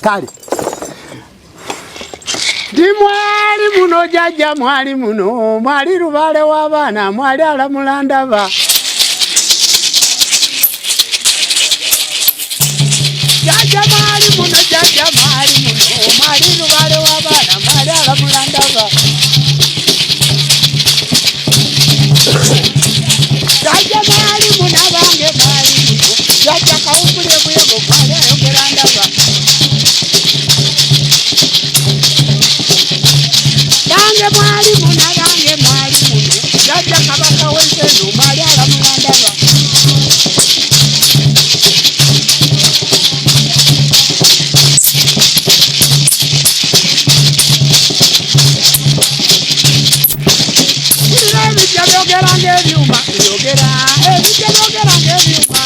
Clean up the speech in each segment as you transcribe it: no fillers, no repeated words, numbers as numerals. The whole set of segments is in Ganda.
kale mwali muno jajja mwali muno mwali lubale w'abaana mwali alamula ndaba jajja mwali muno mwali lubale w'abaana mwali alamula ndaba jajja mwali muno abange mwali muno jajja kawumbule buyego mwali ayogera ndaba mwali muno abange mwali muno jajja kabaka w'enseno mwali alamula ndaba kulira ebijja byogera ng'ebyuma byogera ebijja byogera ng'ebyuma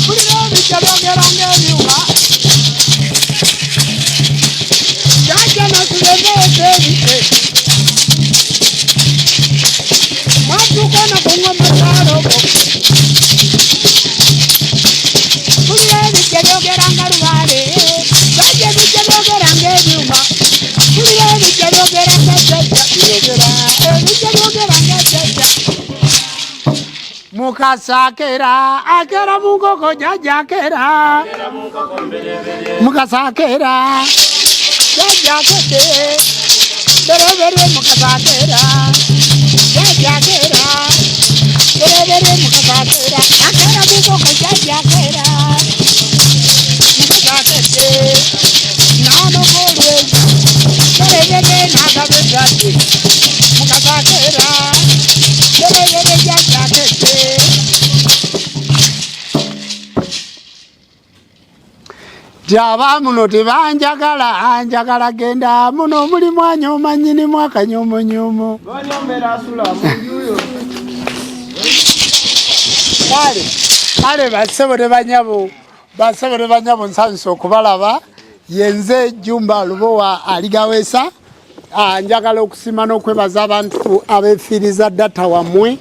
kulira ebijja byogera ng'ebyuma jajja natulemeete ebite tukona kungoma tarobo kulira ebijja byogera nga lubale jajja ebijja byogera ng'ebyuma kulira ebijja byogera nga jajja byogera ebijja byogera nga jajja mukasa akera mu nkoko jajja akera mukasa akera jajja akete berebere mukasa akera jajja akera berebere mukasa akera akera mu nkoko jajja akera mukasa akete nano kolwezi berebere nagabezate mukasa akera berebere jajja akete jaba muno tebanjagala njagala genda muno muli mwanyoma nyini mwakanyomonyumo kale basebo ne banyabo nsanso okubalaba yenze Jumba Lubowa aligawesa njagala okusima n'okwebaza abantu abefiiriza data wamwe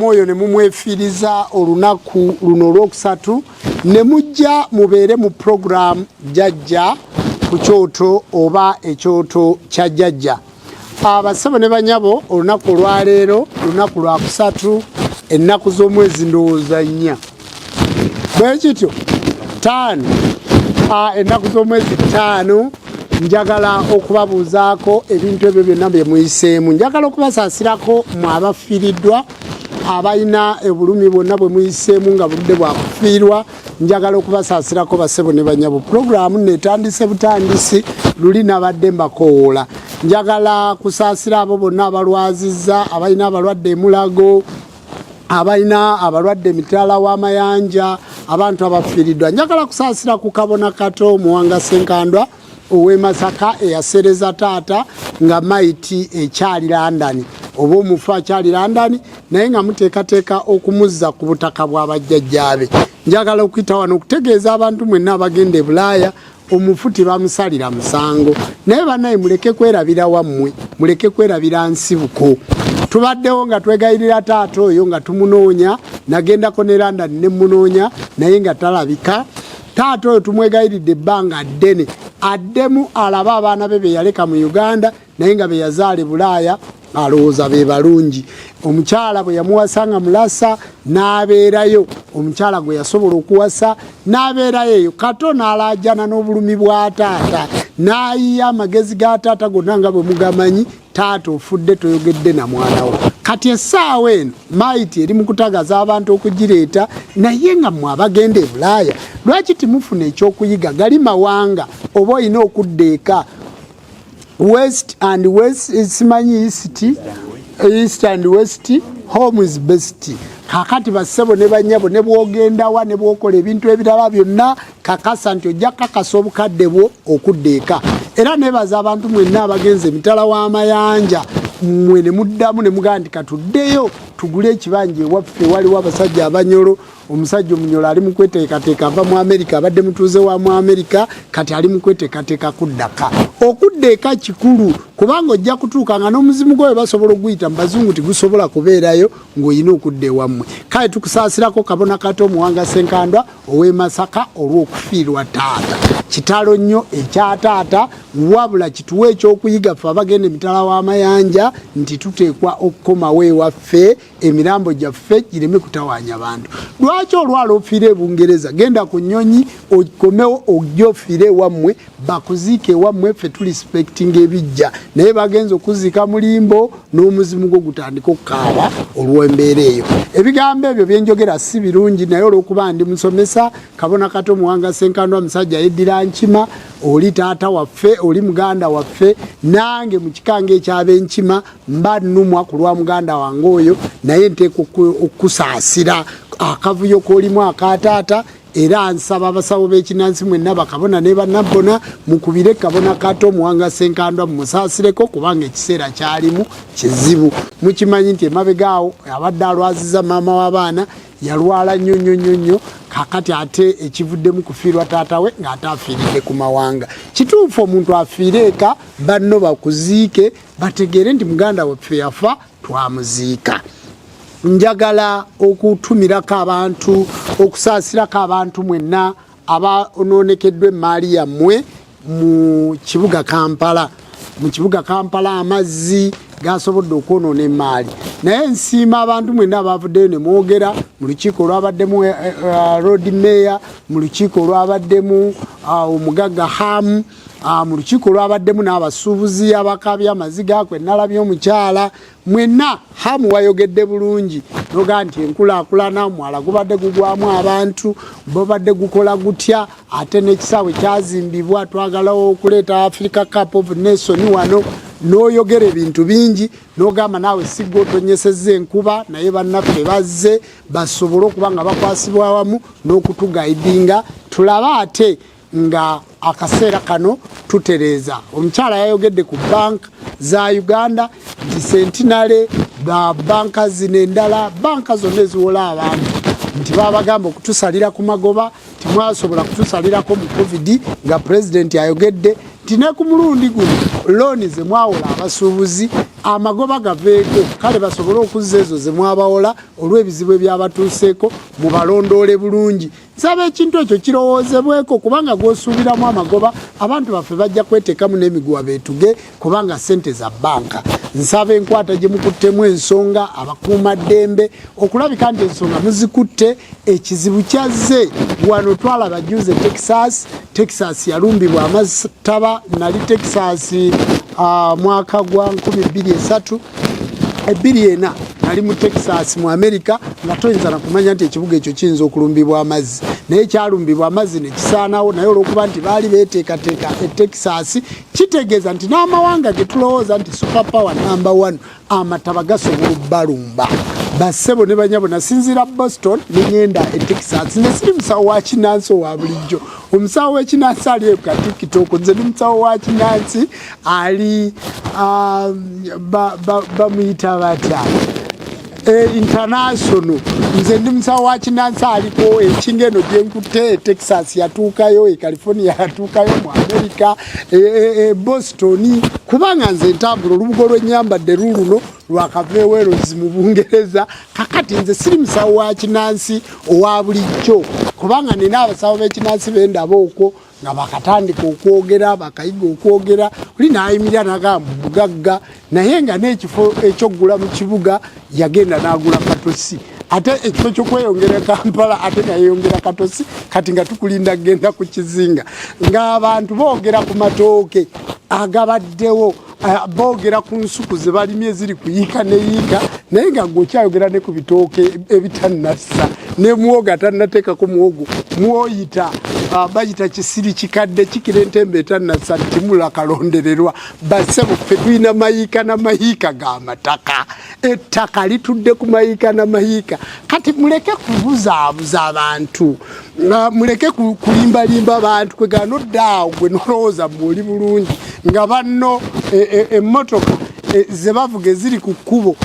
oyo ne mumwefiiriza olunaku luno olwokusatu ne mujja mubeere mu program jajja ku kyoto oba ekyoto kya jajja abasabo ne banyabo olunaku olwaleero lunaku lwakusatu ennaku z'omwezi ndowooza 4 bwekityo 5 ennaku z'omwezi 5 njagala okubabuuzaako ebintu ebyo byonna bye muyiseemu njagala okubasaasirako mwe abafiiriddwa abalina obulumi bwonna bwe muyiseemu nga budde bwakufiirwa njagala okubasaasirako basebo ne banyabo puroguramu netandise butandisi luli nabadde mbakoola njagala kusaasira abo bonna abalwazizza abalina abalwadde emulago abalina abalwadde emitala w'amayanja abantu abafiiriddwa njagala kusaasira ku kabona kato Muwanga Senkandwa owe Masaka eyasereza taata nga maiti ekyali London oba omufu akyali London naye nga muteekateeka okumuzza ku butaka bw'abajjajjaabe njagala okuyita wano okutegeeza abantu mwenna abagenda e Bulaaya omufu tebamusalira musango naye bannaye muleke kwerabira wammwe muleke kwerabira nsibuko tubaddewo nga twegayirira taata oyo nga tumunoonya nagendako ne London ne munoonya naye nga talabika taata oyo tumwegayiridde ebbanga ddene addemu alaba abaana be be yaleka mu Uganda naye nga be yazaale Bulaaya alowooza be balungi omukyala bwe yamuwasanga mulasa n'abeerayo omukyala gwe yasobola okuwasa n'abeerayo eyo kato n'alaajana n'obulumi bwa taata n'ayiya amagezi ga taata gonna nga bwe mugamanyi taata ofudde toyogedde na mwanawo kati essaawa eno maiti eri mu kutagaza abantu okugireeta naye nga mmwe abagenda e Bulaaya lwaki timufuna ekyokuyiga gali mawanga oba olina okudda eka West and West simanyi East and West home is best kakati basebo ne banyabo ne bwogenda wa ne bwokola ebintu ebirala byonna kakasa nti ojja kakasa obukadde bwo okudda eka era nebaza abantu mwenna abagenze emitala w'amayanja mwe ne muddamu ne mugamba nti katuddeyo tugule ekibanja ewaffe waliwo abasajja abanyolo omusajja omunyolo ali mu kweteekateeka ava mu Amerika abadde mutuuze wa mu Amerika kati ali mu kweteekateeka kuddaka okudda eka kikulu kubanga ojja kutuuka nga n'omuzimu gwe basobola okuyita mu bazungu tigusobola kubeerayo ng'olina okudda ewammwe kale tukusaasirako kabona kato Muwanga Ssenkandwa ow'e Masaka olw'okufiirwa taata kitalo nnyo ekya taata wabula kituwe ekyokuyiga ffe abagenda emitala w'amayanja nti tuteekwa okukomawo ewaffe emirambo gyaffe gireme kutawaanya bantu lwaki olwala ofiire e Bungereza genda ku nnyonyi okomewo ojja ofiire ewammwe bakuziika ewammwe ffe tulispektinga ebijja naye bagenza okuziika mulimbo n'omuzimu gwo gutandika okukaaba olw'embeera eyo ebigambo ebyo byenjogera si birungi naye olw'okuba ndi musomesa kabona kato Muwanga Ssenkandwa musajja yeddira nkima oli taata waffe oli muganda waffe nange mu kikange eky'ab'enkima mba nnumwa ku lwa muganda wange oyo naye nteeka okusaasira akavuyo k'olimu akataata era nsaba abasawo b'ekinnansi mwenna bakabona ne bannabbona mukubire kabona kato Muwanga Ssenkandwa mumusaasireko kubanga ekiseera kyalimu kizibu mukimanyi nti emabegaawo abadde alwaziza maama w'abaana yalwala nnyo kakati ate ekivuddemu kufiirwa taata we ng'ate afiiridde ku mawanga kituufu omuntu afiire eka banno bakuziike bategeere nti muganda waffe yafa twamuziika njagala okutumirako abantu okusaasirako abantu mwenna abonoonekeddwa emmaali yammwe mu kibuga Kampala amazzi gasobodde okwonoona emmaali naye nsiima abantu mwenna abavuddeyo ne mwogera mu lukiiko olwabaddemu road mayor mu lukiiko olwabaddemu omugagga Hamu mu lukiiko olwabaddemu n'abasuubuzi abakabya amaziga kwe nalabye omukyala mwenna Hamu wayogedde bulungi noga nti enkulaakulana mwala gubadde gugwamu abantu babadde gukola gutya ate n'ekisaawe kyazimbibwa twagalawo okuleeta Africa Cup of Nations wano n'oyogera ebintu bingi n'ogamba naawe sigga otonyesezza enkuba naye bannaffe bazze basobole okuba nga bakwasibwa awamu n'okutugaidinga tulabe ate nga akaseera kano tutereeza omukyala yayogedde ku bank za Uganda nti Centenary banka zino endala banka zonna eziwola abantu nti babagamba okutusalira ku magoba timwasobola kutusalirako mu covid nga president ayogedde nti ne ku mulundi guno looni ze mwawola abasuubuzi amagoba gaveeko kale basobole okuzza ezo ze mwabawola olw'ebizibu ebyabatuuseeko mubalondoole bulungi nsaba ekintu ekyo kirowoozebweko kubanga gw'osuubiramu amagoba abantu baffe bajja kweteekamu n'emiguwa beetuge kubanga ssente za banka nsaba enkwata gye mukuttemu ensonga abakuumaddembe okulabika nti ensonga muzikutte ekizibu kyazze wano twalaba juze Texas yalumbibwa amataba nali Texas mwaka gwa 2003 2 nali mu Texas mu America nga toyinza na kumanya nti ekibuga ekyo kiyinza okulumbibwa amazzi naye kyalumbibwa amazzi ne kisaanawo naye olw'okuba nti baali beeteekateeka e Texas kitegeeza nti n'amawanga ge tulowooza nti super power number 1 amataba gasobola obbalumba bassebo ne banyabo nasinziira Boston neŋŋenda e Texas ne siri musawo wa kinansi owa bulijjo omusawo w'ekinansi ali e Katikitoko nze ni musawo wa kinansi ali bamuyita batya international nze ndi musawo wa kinansi aliko ekinga eno gyenkutte Texas yatuukayo California yatuukayo mu America Boston kubanga nze ntambula olubugo lw'ennyambadde luluno lwakaveeweerozi mu Bungereza kakati nze siri musawo wa kinansi owa bulijjo kubanga nina abasawo b'ekinansi bendaba okwo nga bakatandika okwogera bakayiga okwogera oli n'ayimirira n'agamba mugagga naye nga n'ekifo ekyoggula mu kibuga yagenda n'agula katosi ate ekifo ky'okweyongera Kampala ate nga yeyongera katosi kati nga tukulinda kgenda ku kizinga ng'abantu boogera ku matooke agabaddewo boogera ku nsuku ze balimye eziri kuyiika neyiika naye nga gwokyayogera ne ku bitooke ebitannassa ne muwogo atannateekako muwogo mwoyita bayita kisiri kikadde kikira entembe etannassa timula kalondererwa bassebo ffe tulina mayiika n'amayiika g'amataka ettaka litudde ku mayiika n'amayiika kati muleke kubuzaabuza abantu muleke kulimbalimba abantu kwegano ddaawo gwe nolowooza mwoli bulungi nga banno emmotoka zebavuge ziri ku kkubo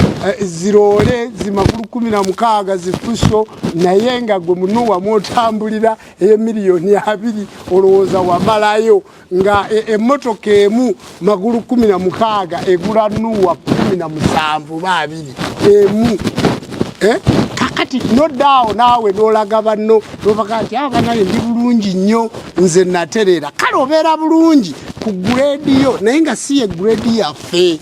zirole zimakulu 16 zifuso naye nga gwe munuwa mwotambulira miliyoni 2 olowooza wamalayo nga emmotoka emu magulu 16 egula nuwa 17 babiri emu kakati nodaawo naawe nolaga banno nobaga nti abanaye ndi bulungi nnyo nze naterera kale obeera bulungi ku grade yo naye nga si ye grade yaffe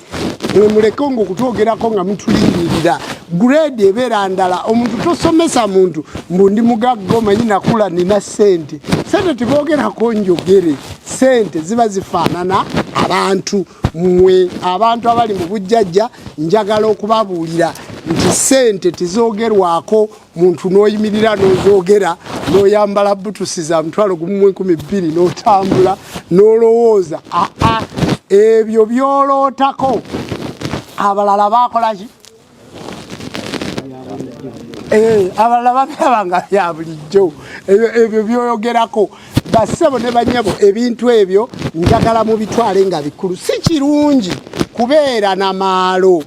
muleke ngo kutwogerako nga mutulindirira grade ebeera ndala omuntu tosomesa muntu mbundi mugaggo manyi nakula nina sente tiboogerako njogere sente ziba zifaanana abantu mwe abantu abali mu bujjajja njagala okubabuulira nti sente tizoogerwako muntu n'oyimirira n'ozoogera n'oyambala butusi za mutwalo 12 n'otambula n'olowooza ebyo byolootako abalala bakolaki abalala babyabanga bya bulijjo ebyo byoyogerako bassebo ne banyabo ebintu ebyo njagala mu bitwale nga bikulu si kirungi kubeera na maalo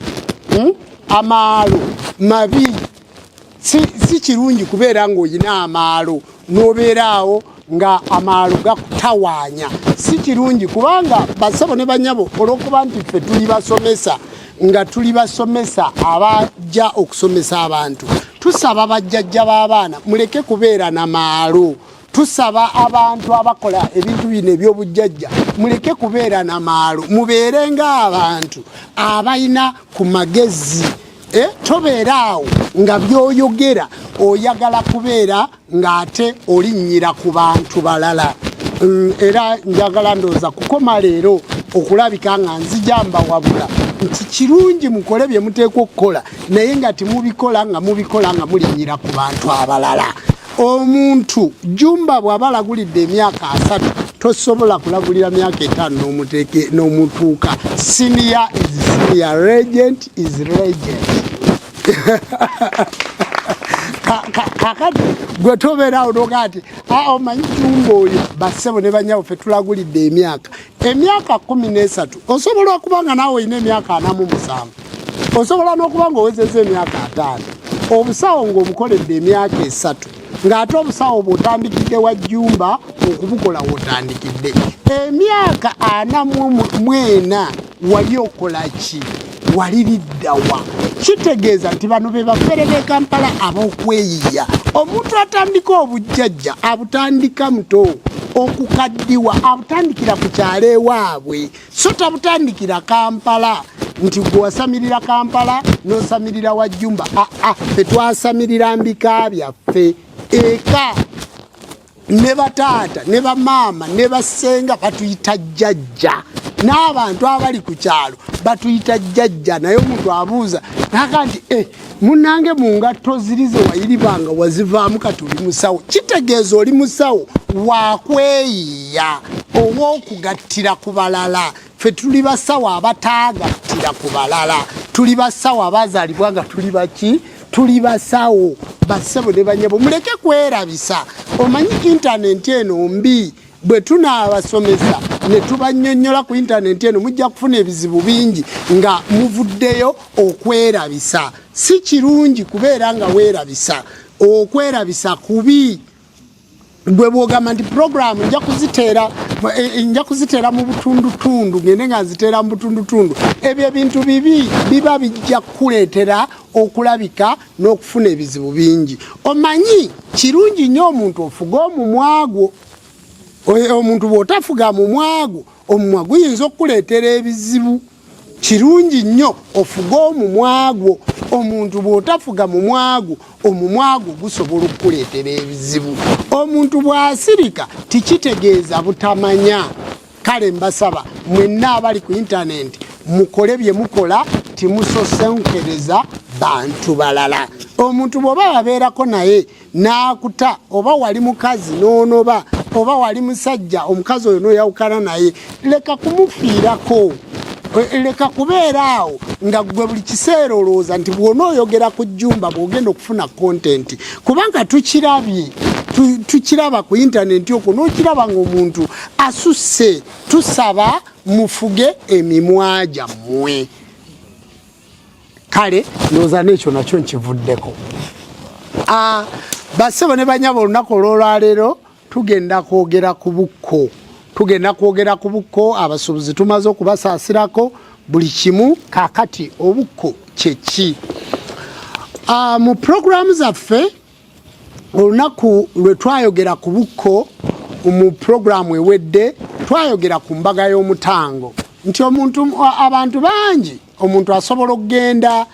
amaalo mabi si kirungi kubeera ng'oyina amaalo n'obeeraawo nga amaalo gakutawaanya si kirungi kubanga bassebo ne banyabo olw'okuba nti ffe tuli basomesa nga tuli basomesa abajja okusomesa abantu tusaba bajjajja b'abaana muleke kubeera na maalo tusaba abantu abakola ebintu bino eby'obujjajja muleke kubeera na maalo mubeere ng'abantu abalina ku magezi tobeeraawo nga byoyogera oyagala kubeera ng'ate olinnyira ku bantu balala era njagala ndooza kukoma leero okulabika nga nzijamba wabula nti kirungi mukole bye muteekwa okukola naye nga timubikola nga mulinnyira ku bantu abalala omuntu Jumba bw'abalagulidde emyaka 3 tosobola kulagulira myaka 5 n'omutuuka senior is senior regent is regent kakati gwe tobeerawo noga ati omanyi Jumba oyo bassebo ne banyawo ffe tulagulidde emyaka 13 osobola okuba nga naawe olina emyaka 47 osobola n'okuba nga owezezza emyaka 5 obusawo ng'obukoledde emyaka 3 ng'ate obusawo bw'otandikidde wa Jumba okubukola w'otandikidde emyaka 44 wali okola ki wali liddawa kitegeeza nti bano be bafere b'e Kampala ab'okweyiya omuntu atandika obujjajja abutandika muto okukaddiwa abutandikira ku kyalo ewaabwe so tabutandikira Kampala nti gwe wasamirira Kampala n'osamirira wa Jumba ffe twasamirira mbika byaffe eka ne bataata ne bamaama ne basenga batuyita jjajja n'abantu abali ku kyalo batuyita jjajja naye omuntu abuuza naga nti munange mu ngatto ziri ze wayiribanga wazivaamu kati oli musawo kitegeeza oli musawo wakweyiya ow'okugattira ku balala ffe tuli basawo abatagattira ku balala tuli basawo abazaalibwa nga tuli baki tuli basawo bassebo ne banyabo muleke kwerabisa omanyi intaneti eno mbi bwe tunaabasomesa ne tubannyonnyola ku intaneti eno mujja kufuna ebizibu bingi nga muvuddeyo okwerabisa si kirungi kubeera nga weerabisa okwerabisa kubi bwe bwogamba nti programu nja kuziteera mu butundutundu ngende nga nziteera mu butundutundu ebyo ebintu bibi biba bijja kukuleetera okulabika n'okufuna ebizibu bingi omanyi kirungi nnyo omuntu ofuga omumwa gwo omuntu bw'otafuga mumwa gwo omumwa guyinza okukuleetera ebizibu kirungi nnyo ofuga omumwa gwo omuntu bw'otafuga mumwa gwo omumwa gwo gusobola okukuleetera ebizibu omuntu bw'asirika tikitegeeza butamanya kale mbasaba mwenna abali ku intaneti mukole bye mukola timusosenkereza bantu balala omuntu bw'oba wabeerako naye n'akuta oba wali mukazi n'onoba oba wali musajja omukazi oyo n'oyawukana naye leka kumufiirako leka kubeeraawo nga gwe buli kiseera olowooza nti bw'onooyogera ku Jumba bw'ogenda okufuna kontenti kubanga tukiraba ku intaneti okwo n'okiraba ng'omuntu asusse tusaba mufuge emimwa gyammwe kale ndoza n'ekyo nakyo nkivuddeko. Bassebo ne banyabo olunaku olwaleero tugenda kwogera ku bukko. Abasuubuzi tumaze okubasaasirako buli kimu. Kaakati obukko kyeki? Mu programu zaffe olunaku lwe twayogera ku bukko mu programu ewedde twayogera ku mbaga y'omutango nti abantu bangi omuntu asobola okugenda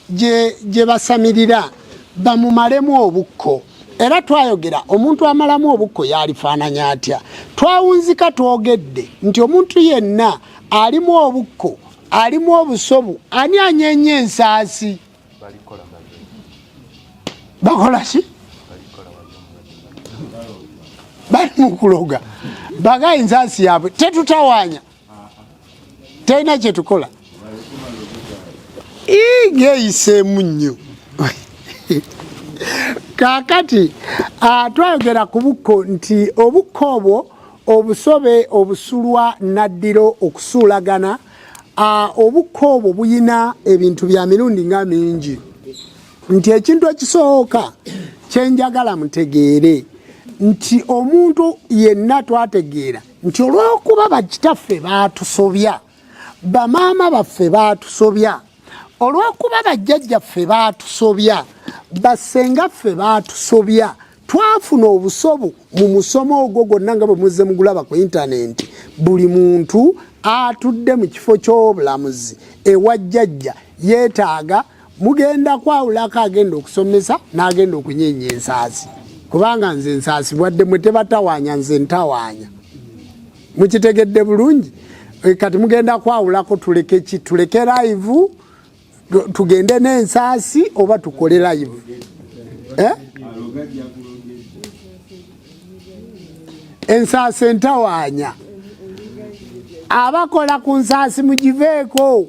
gye basamirira bamumalemu obukko, era twayogera omuntu amalamu obukko yalifaananya atya. Twawunzika twogedde nti omuntu yenna alimu obukko, alimu obusobu, ani anyenye ensaasi bakola ki? Bali mu kuloga baga ensaasi yaabwe tetutawaanya, terina kye tukola geeyiseemu nnyo. Kaakati twayogera ku bukko nti obukko obwo obusobe, obusulwa, naddiro, okusuulagana, obukko obwo buyina ebintu bya mirundi nga mingi. Nti ekintu ekisooka kyenjagala mutegeere nti omuntu yenna twategeera nti olw'okuba bakitaffe baatusobya, bamaama baffe baatusobya, olw'okuba bajjajjaffe baatusobya, bassengaffe baatusobya, twafuna obusobo mu musomo ogwo gwonna nga bwe muzze mugulaba ku intaneti. Buli muntu atudde mu kifo ky'obulamuzi ewa jjajja yeetaaga mugenda kwawulako agenda okusomesa n'agenda okunyeenya ensaasi, kubanga nze ensaasi bwadde mwe tebatawaanya nze ntawaanya. Mukitegedde bulungi? Kati mugenda kwawulako tuleke live tugende n'ensaasi oba tukole live. Ensaasi entawaanya, abakola ku nsaasi mugiveeko.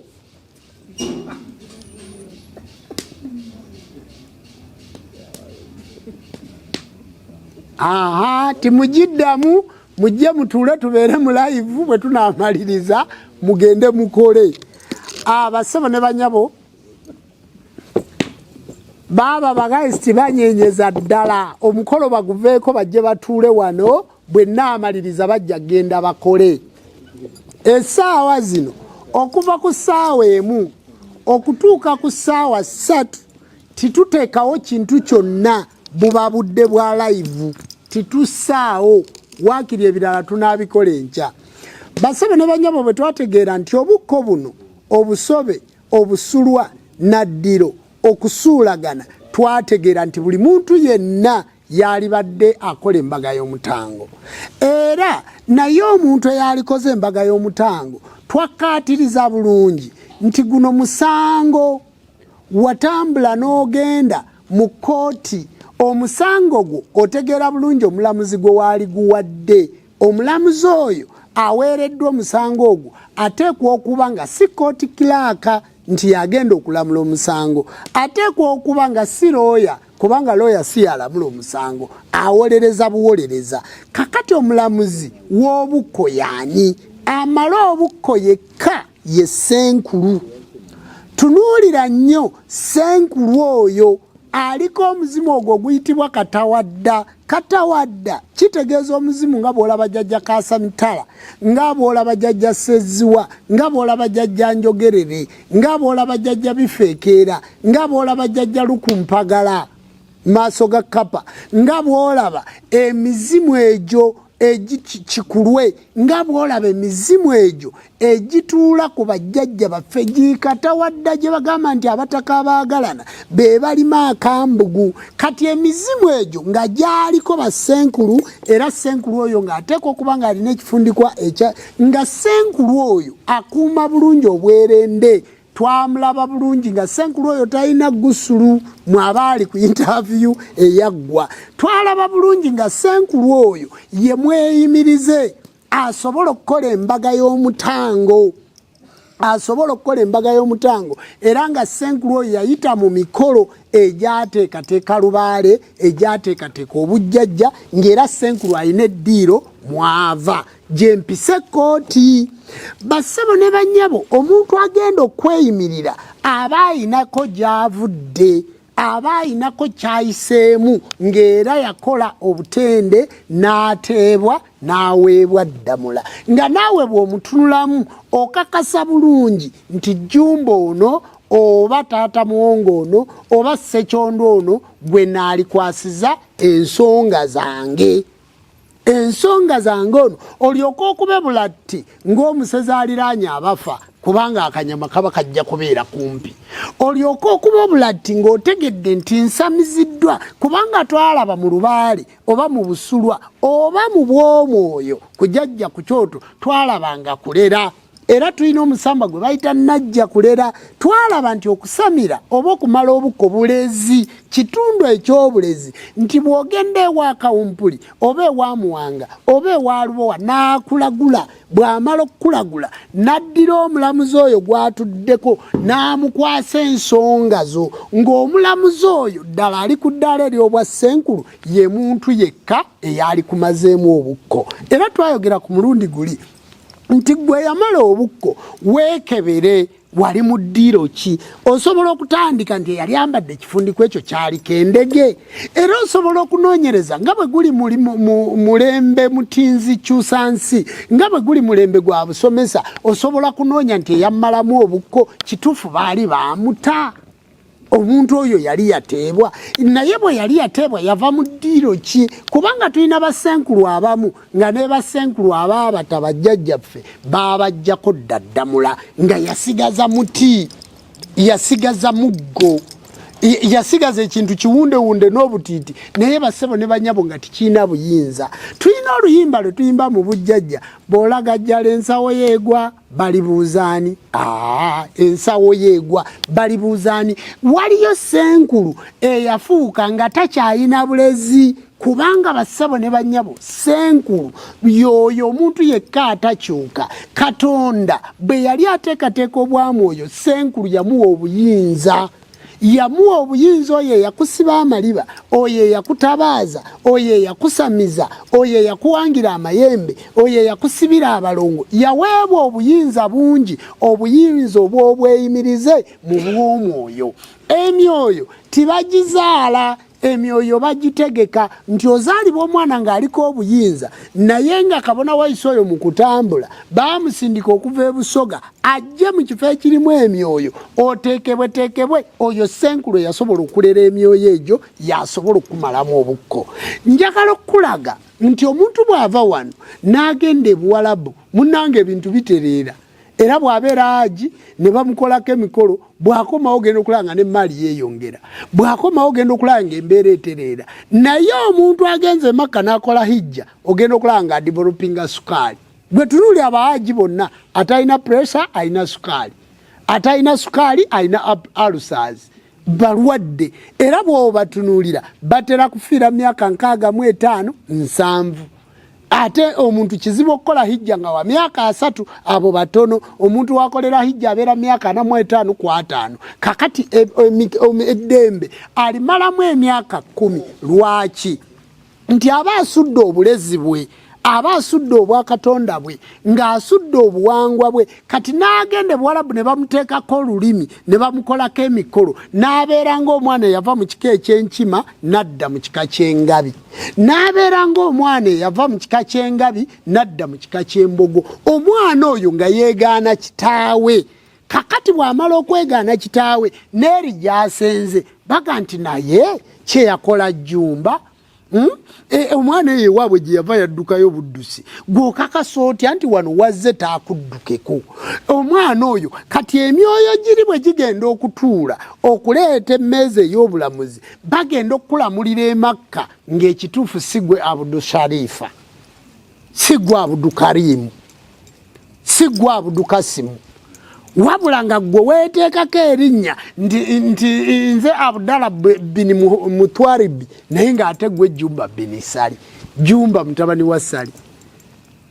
Timugiddamu, mujje mutuule tubeere mu live bwe tunaamaliriza mugende mukole. Bassebo ne banyabo baba bagaisiti banyenyeza ddala omukolo baguveeko bajje batuule wano bwe naamaliriza bajja genda bakole. Essaawa zino okuva ku ssaawa emu okutuuka ku ssaawa 3 tituteekawo kintu kyonna, buba budde bwa live titussaawo, waakiri ebirala tunaabikola enkya. Bassebo ne banyabo bwe twategeera nti obukko buno, obusobe, obusulwa, naddiro, okusuulagana, twategeera nti buli muntu yenna yalibadde akola embaga y'omutango. Era naye omuntu eyalikoze embaga y'omutango twakkaatiriza bulungi nti guno musango watambula n'ogenda mu kkooti, omusango gwo otegeera bulungi omulamuzi gwe waali guwadde. Omulamuzi oyo aweereddwa omusango ogwo ateekwa okuba nga si kooti kilaaka nti yagenda okulamula omusango, ateekwa okuba nga si looya kubanga looya si yalamula omusango, awolereza buwolereza. Kakati omulamuzi w'obukko yaani? Amala obukko yekka ye Ssenkulu. Tunuulira nnyo Ssenkulu oyo aliko omuzimu ogwo guyitibwa katawadda. Katawadda kitegeeza omuzimu nga bw'olaba jjajja Kaasamitala, nga bw'olaba jjajja Sseziwa, nga bw'olaba jjajja Njogerere, nga bw'olaba jjajja Bifeekeera, nga bw'olaba jjajja Lukumpagala maaso ga Kapa, nga bw'olaba emizimu egyo egikikulwe, nga bw'olaba emizimu egyo egituula ku bajjajja baffe gikatawadda gye bagamba nti abataka abaagalana be balima akambugu. Kati emizimu egyo nga gyaliko bassenkulu, era Ssenkulu oyo ng'ateekwa okuba ng'alina ekifundikwa nga Ssenkulu oyo akuuma bulungi obwerende. Twamulaba bulungi nga Ssenkulu oyo talina gusulu mwabaali ku interview eyaggwa. Twalaba bulungi nga Ssenkulu oyo ye mweyimirize asobola okukola embaga y'omutango, era nga Ssenkulu oyo yayita mu mikolo egyateekateeka lubaale, egyateekateeka obujjajja, ng'era Ssenkulu alina eddiiro mwava gyempise kooti. Bassebo ne bannyabo, omuntu agenda okweyimirira aba ayinako gy'avudde, aba ayinako kyayiseemu ng'era yakola obutende n'ateebwa n'aweebwa ddamula, nga naawe bw'omutunulamu okakasa bulungi nti Jjumba ono oba taata muwongo ono oba Ssekyondo ono gwe naalikwasiza ensonga zange. Ensonga zange ono olyoka okubebula tti ng'omusezi aliraanye abafa kubanga akanyama kaba kajja kubeera kumpi. Olyoka okubebula tti ng'otegedde nti nsamiziddwa kubanga twalaba mu lubaale oba mu busulwa oba mu bw'omwoyo ku jjajja ku kyoto twalabanga kulera. Era tulina omusamba gwe bayita najja kulera. Twalaba nti okusamira oba okumala obukko bulezi, kitundu eky'obulezi, nti bw'ogenda ewa Kawumpuli oba ewa Muwanga oba ewa Lubowa n'akulagula, bw'amala okukulagula n'addira omulamuzi oyo gw'atuddeko n'amukwasa ensonga zo, ng'omulamuzi oyo ddala ali ku ddaala ery'obwa Ssenkulu ye muntu yekka eyali kumazeemu obukko. Era twayogera ku mulundi guli nti gwe yamala obukko weekebere, wali mu ddiiro ki? Osobola okutandika nti yali ambadde ekifundiko ekyo kyaliko endege. Era osobola okunoonyereza nga bwe guli mulembe mutinzi kyusansi, nga bwe guli mulembe gwa busomesa, osobola kunoonya nti eyammalamu obukko kituufu baali bamuta. Omuntu oyo yali yateebwa, naye bwe yali yateebwa yava mu ddiiro ki? Kubanga tulina bassenkulu abamu nga ne bassenkulu abaabata bajjajjaffe baabajjako ddaddamula nga yasigaza muti, yasigaza muggo, yasigaza ekintu kiwundewunde n'obutiiti, naye bassebo ne bannyabo nga tikiina buyinza. Tulina oluyimba lwe tuyimba mu bujjajja, bw'olagajjala ensawo yeegwa balibuuzaani. Ensawo yeegwa balibuuzaani. Waliyo Ssenkulu eyafuuka nga takyayina bulezi, kubanga bassebo ne bannyabo Ssenkulu y'oyo omuntu yekka atakyuka. Katonda bwe yali ateekateeka obwami oyo, Ssenkulu yamuwa obuyinza. Yamuwa obuyinza, oyo eyakusiba amaliba, oyo eyakutabaaza, oyo eyakusamiza, oyo eyakuwangira amayembe, oyo eyakusibira abalongo. Yaweebwa obuyinza bungi, obuyinza obw'obweyimirize mu bw'omwoyo. Emyoyo tibagizaala, emyoyo bagitegeka nti ozaalibwa omwana ng'aliko obuyinza, naye nga kabona wayise oyo mu kutambula baamusindika okuva e Busoga ajje mu kifo ekirimu emyoyo, oteekebweteekebwe. Oyo Ssenkulu yasobola okulera emyoyo egyo, yasobola okumalamu obukko. Njagala okulaga nti omuntu bw'ava wano n'agenda e Buwalabu, munnange ebintu bitereera. Era bw'abeera Haji ne bamukolako emikolo, bw'akomawo ogenda okulanga n'emmaali yeeyongera, bw'akomawo ogenda okulanga embeera etereera. Naye omuntu agenze e Makka n'akola hijja, ogenda okulanga adivelopinga sukaali. Gwe tunuuli Abahaji bonna, atalina pressure alina sukaali, atalina sukaali alina ulcers, balwadde. Era bw'obatunuulira batera kufiira myaka 65, 70. Ate omuntu kizibu okukola hijja nga wa myaka 3, abo batono. Omuntu wakolera hijja abeera myaka 45 ku 5. Kakati eddembe alimalamu emyaka 10. Lwaki? Nti aba asudde obulezi bwe, aba asudde obwakatonda bwe, ng'asudde obuwangwa bwe. Kati n'agenda Buwalabu ne bamuteekako olulimi ne bamukolako emikolo, n'abeera ng'omwana eyava mu kika eky'enkima n'adda mu kika ky'engabi, n'abeera ng'omwana eyava mu kika ky'engabi n'adda mu kika ky'embogo. Omwana oyo nga yeegaana kitaawe. Kakati bw'amala okwegaana kitaawe n'eri gy'asenze baga nti naye kye yakola Jjumba. Omwana eyo ewaabwe gye yava yaddukayo buddusi, gw'okakasa otya nti wano wazze taakuddukeko? Omwana oyo kati emyoyo giri bwe gigenda okutuula okuleeta emmeeza ey'obulamuzi, bagenda okukulamulira e Makka ng'ekituufu si gwe Abdul Sharifa, si gwe Abdul Karimu, si gwe Abdul Kasimu, wabula nga gwe weeteekako erinnya nti nze Abdallah bin Mutwaribi, naye ng'ate gwe Jjumba bin Sali, Jjumba mutabani wa Sali.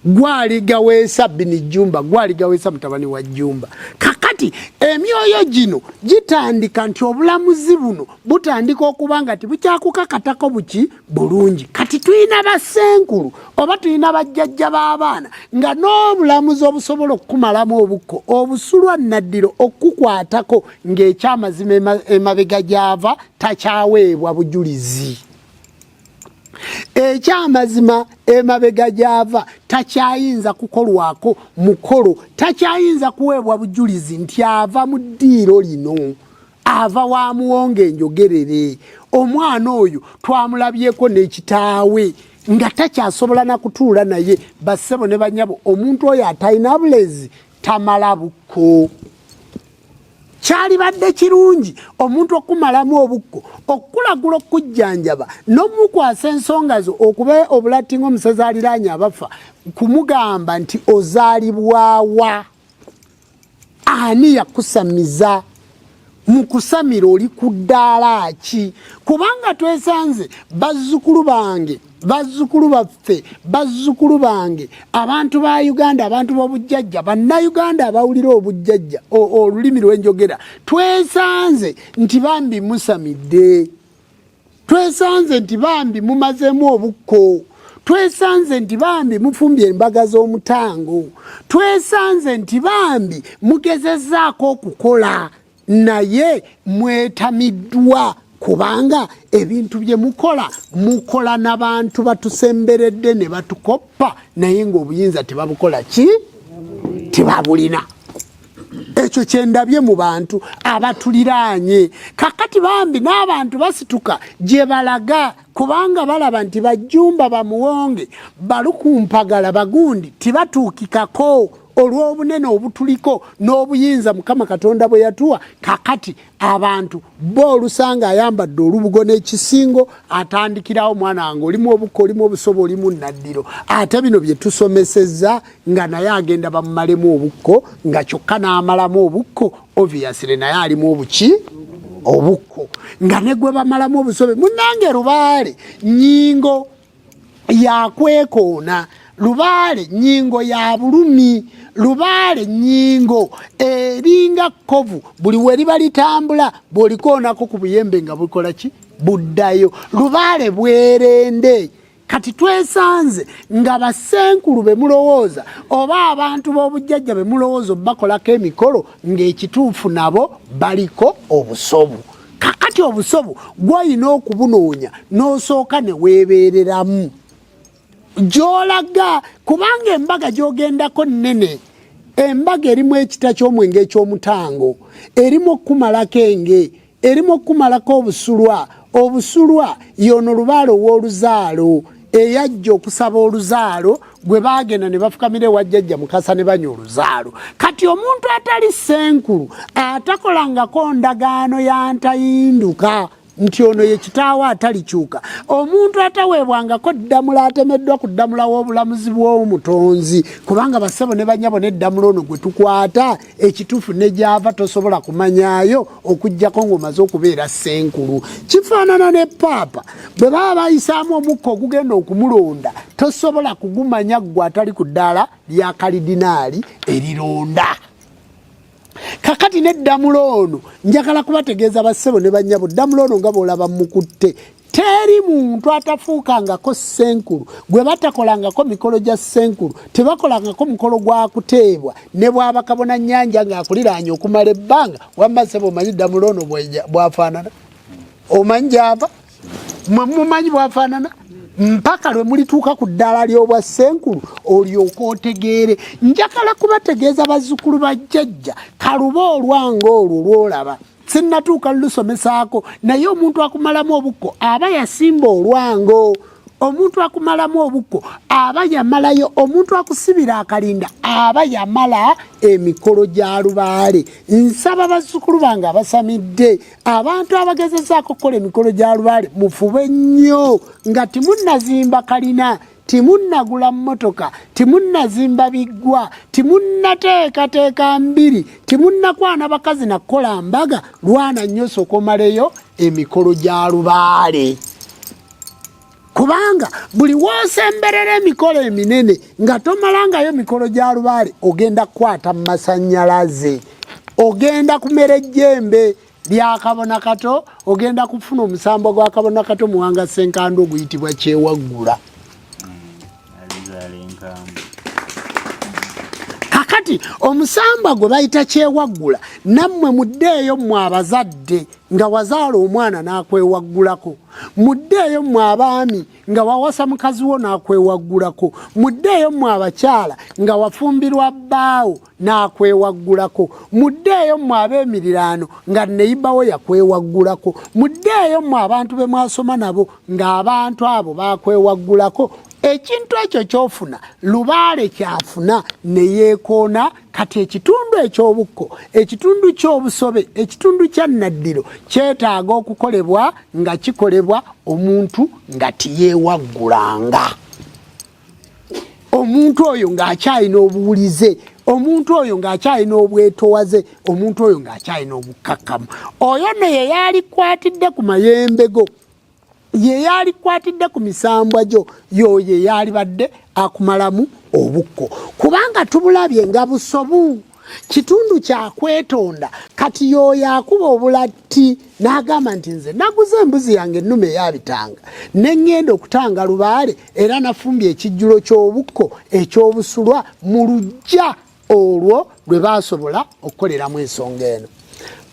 Gwali gaweesa bin Jjumba, gwali gaweesa mutabani wa Jjumba. Kakati kakati emyoyo gino gitandika nti obulamuzi buno butandika okuba nga tibukyakukakatako buki bulungi. Kati tulina basenkulu oba tulina bajjajja b'abaana nga n'obulamuzi obusobola okukumalamu obukko obusulwa naddiro okukwatako ng'ekyamazima emabega gyava takyaweebwa bujulizi. Ekyamazima emabega gyava takyayinza kukolwako mukolo, takyayinza kuweebwa bujulizi nti ava mu ddiiro lino, ava wa muwonge enjogerere. Omwana oyo twamulabyeko n'ekitaawe nga takyasobola na kutuula naye. Bassebo ne banyabo, omuntu oyo atalina bulezi tamala bukko. Kyali badde kirungi omuntu okumalamu obukko okukulagula okujjanjaba n'omukwasa ensonga zo okuba obulatinga omusezi aliraanye abafa kumugamba nti ozaalibwawa, ani yakusamiza, mu kusamira oli ku ddaala ki? Kubanga twesanze bazzukulu bange, bazzukulu baffe, bazzukulu bange, abantu ba Uganda, abantu b'obujjajja, bannayuganda abawulira obujjajja olulimi lw'enjogera, twesanze nti bambi musamidde, twesanze nti bambi mumazeemu obukko, twesanze nti bambi mufumbye embaga z'omutango, twesanze nti bambi mugezezzaako okukola naye mwetamiddwa. Kubanga ebintu bye mukola n'abantu batusemberedde ne batukoppa naye ng'obuyinza tebabukola ki? Tebabulina. Ekyo kyendabye mu bantu abatuliraanye. Kakati bambi n'abantu basituka gye balaga kubanga balaba nti bajjumba bamuwonge balukumpagala bagundi tibatuukikako olw'obunene obutuliko n'obuyinza Mukama Katonda bwe yatuwa. Kakati abantu bo olusanga ayambadde olubugo n'ekisingo atandikirawo mwana wange olimu obukko, olimu obusobo, olimu naddiro. Ate bino bye tusomesezza nga naye agenda bamumalemu obukko nga kyokka n'amalamu obukko obviously naye alimu obuki obukko nga ne gwe bamalamu obusobe. Munnange Lubaale nnyingo yakwekoona, Lubaale nnyingo ya bulumi, Lubaale nnyingo eringa kkovu buli we liba litambula bw'olikoonako ku buyembe nga bukola ki? Buddayo. Lubaale bwerende. Kati twesanze nga basenkulu be mulowooza oba abantu b'obujjajja be mulowooza bakolako emikolo ng'ekituufu nabo baliko obusobu. Kakati obusobu gw'olina okubunoonya n'osooka ne weebeereramu gy'olaga, kubanga embaga gy'ogendako nnene, embaga erimu ekita ky'omwenge eky'omutango, erimu okukumalako enge, erimu okukumalako obusulwa. Obusulwa y'ono Lubaale ow'oluzaalo eyajja okusaba oluzaalo gwe baagenda ne bafukamira ewa jjajja Mukasa ne banywa oluzaalo. Kati omuntu atali senkulu atakolangako ndagaano ya ntayinduka nti ono ye kitaawe atalikyuka, omuntu ataweebwangako ddamula atemeddwa ku ddamula w'obulamuzi bw'omutonzi, kubanga bassebo ne banyabo n'eddamula ono gwe tukwata ekituufu ne gyava tosobola kumanyaayo okuggyako ng'omaze okubeera senkulu. Kifaanana ne paapa bwe baba bayisaamu omukka ogugenda okumulonda tosobola kugumanya ggwe atali ku ddaala lya kalidinaali erironda. Kakati n'eddamula ono njagala kubategeeza bassebo ne bannyabo, ddamula ono nga bw'olaba mukutte teri muntu atafuukangako senkulu gwe batakolangako mikolo gya senkulu, tebakolangako mukolo gwa kuteebwa ne bw'aba kabona nnyanja ng'akuliraanye okumala ebbanga. Wamma ssebo omanyi ddamula ono bw'afaanana? Omanyi gy'ava? Mumanyi bw'afaanana? Mpaka lwe mulituuka ku ddaala ly'obwa senkulu olyoka otegeere. Njagala kubategeeza bazzukulu ba jjajja kaluba olwange olwo lw'olaba sinnatuuka lulusomesaako, naye omuntu akumalamu obukko aba yasimba olwango, omuntu akumalamu obukko aba yamalayo, omuntu akusibira akalinda aba yamala emikolo gya Lubaale. Nsaba bazzukulu bange abasamidde, abantu abagezezaako okukola emikolo gya Lubaale mufube nnyo nga timunnazimba kalina, timunnagula mmotoka, timunnazimba biggwa, timunnateekateeka mbiri, timunnakwana bakazi na kukola mbaga. Lwana nnyo sooka omaleyo emikolo gya Lubaale, kubanga buli woosemberera emikolo eminene nga tomalangayo mikolo gya Lubaale ogenda kukwata mu masannyalaze. ogenda kumera ejjembe lya kabona kato, ogenda kufuna omusambo gwa kabona kato muwanga senkando oguyitibwa kyewaggula. Kakati omusamba gwe bayita kyewaggula nammwe muddeeyo mmwe abazadde nga wazaala omwana n'akwewaggulako, muddeeyo mmwe abaami nga wawasa mukazi wo n'akwewaggulako, muddeeyo mmwe abakyala nga wafumbirwa bbaawo n'akwewaggulako, muddeeyo mmwe ab'emiriraano nga neibawo yakwewaggulako, muddeeyo mmwe abantu be mwasoma nabo ng'abantu abo bakwewaggulako. Ekintu ekyo kyofuna Lubaale kyafuna ne yeekoona. Kati ekitundu eky'obukko, ekitundu ky'obusobe, ekitundu kya Naddiro kyetaaga okukolebwa nga kikolebwa omuntu nga tiyeewaggulanga, omuntu oyo ng'akyalina obuwulize, omuntu oyo ng'akyalina obwetowaze, omuntu oyo ng'akyalina obukkakkamu. Oyo ne ye yalikwatidde ku mayembe go, ye yalikwatidde ku misambwa gyo, yoye yalibadde akumalamu obukko. Kubanga tubulabye nga busobu, kitundu kyakwetonda. Kati yoyo akuba obulatti n'agamba nti nze naguze embuzi yange ennume eyabitanga ne ŋŋenda okutanga Lubaale era nafumbye ekijjulo ky'obukko eky'obusulwa mu luggya olwo lwe baasobola okukoleramu ensonga eno.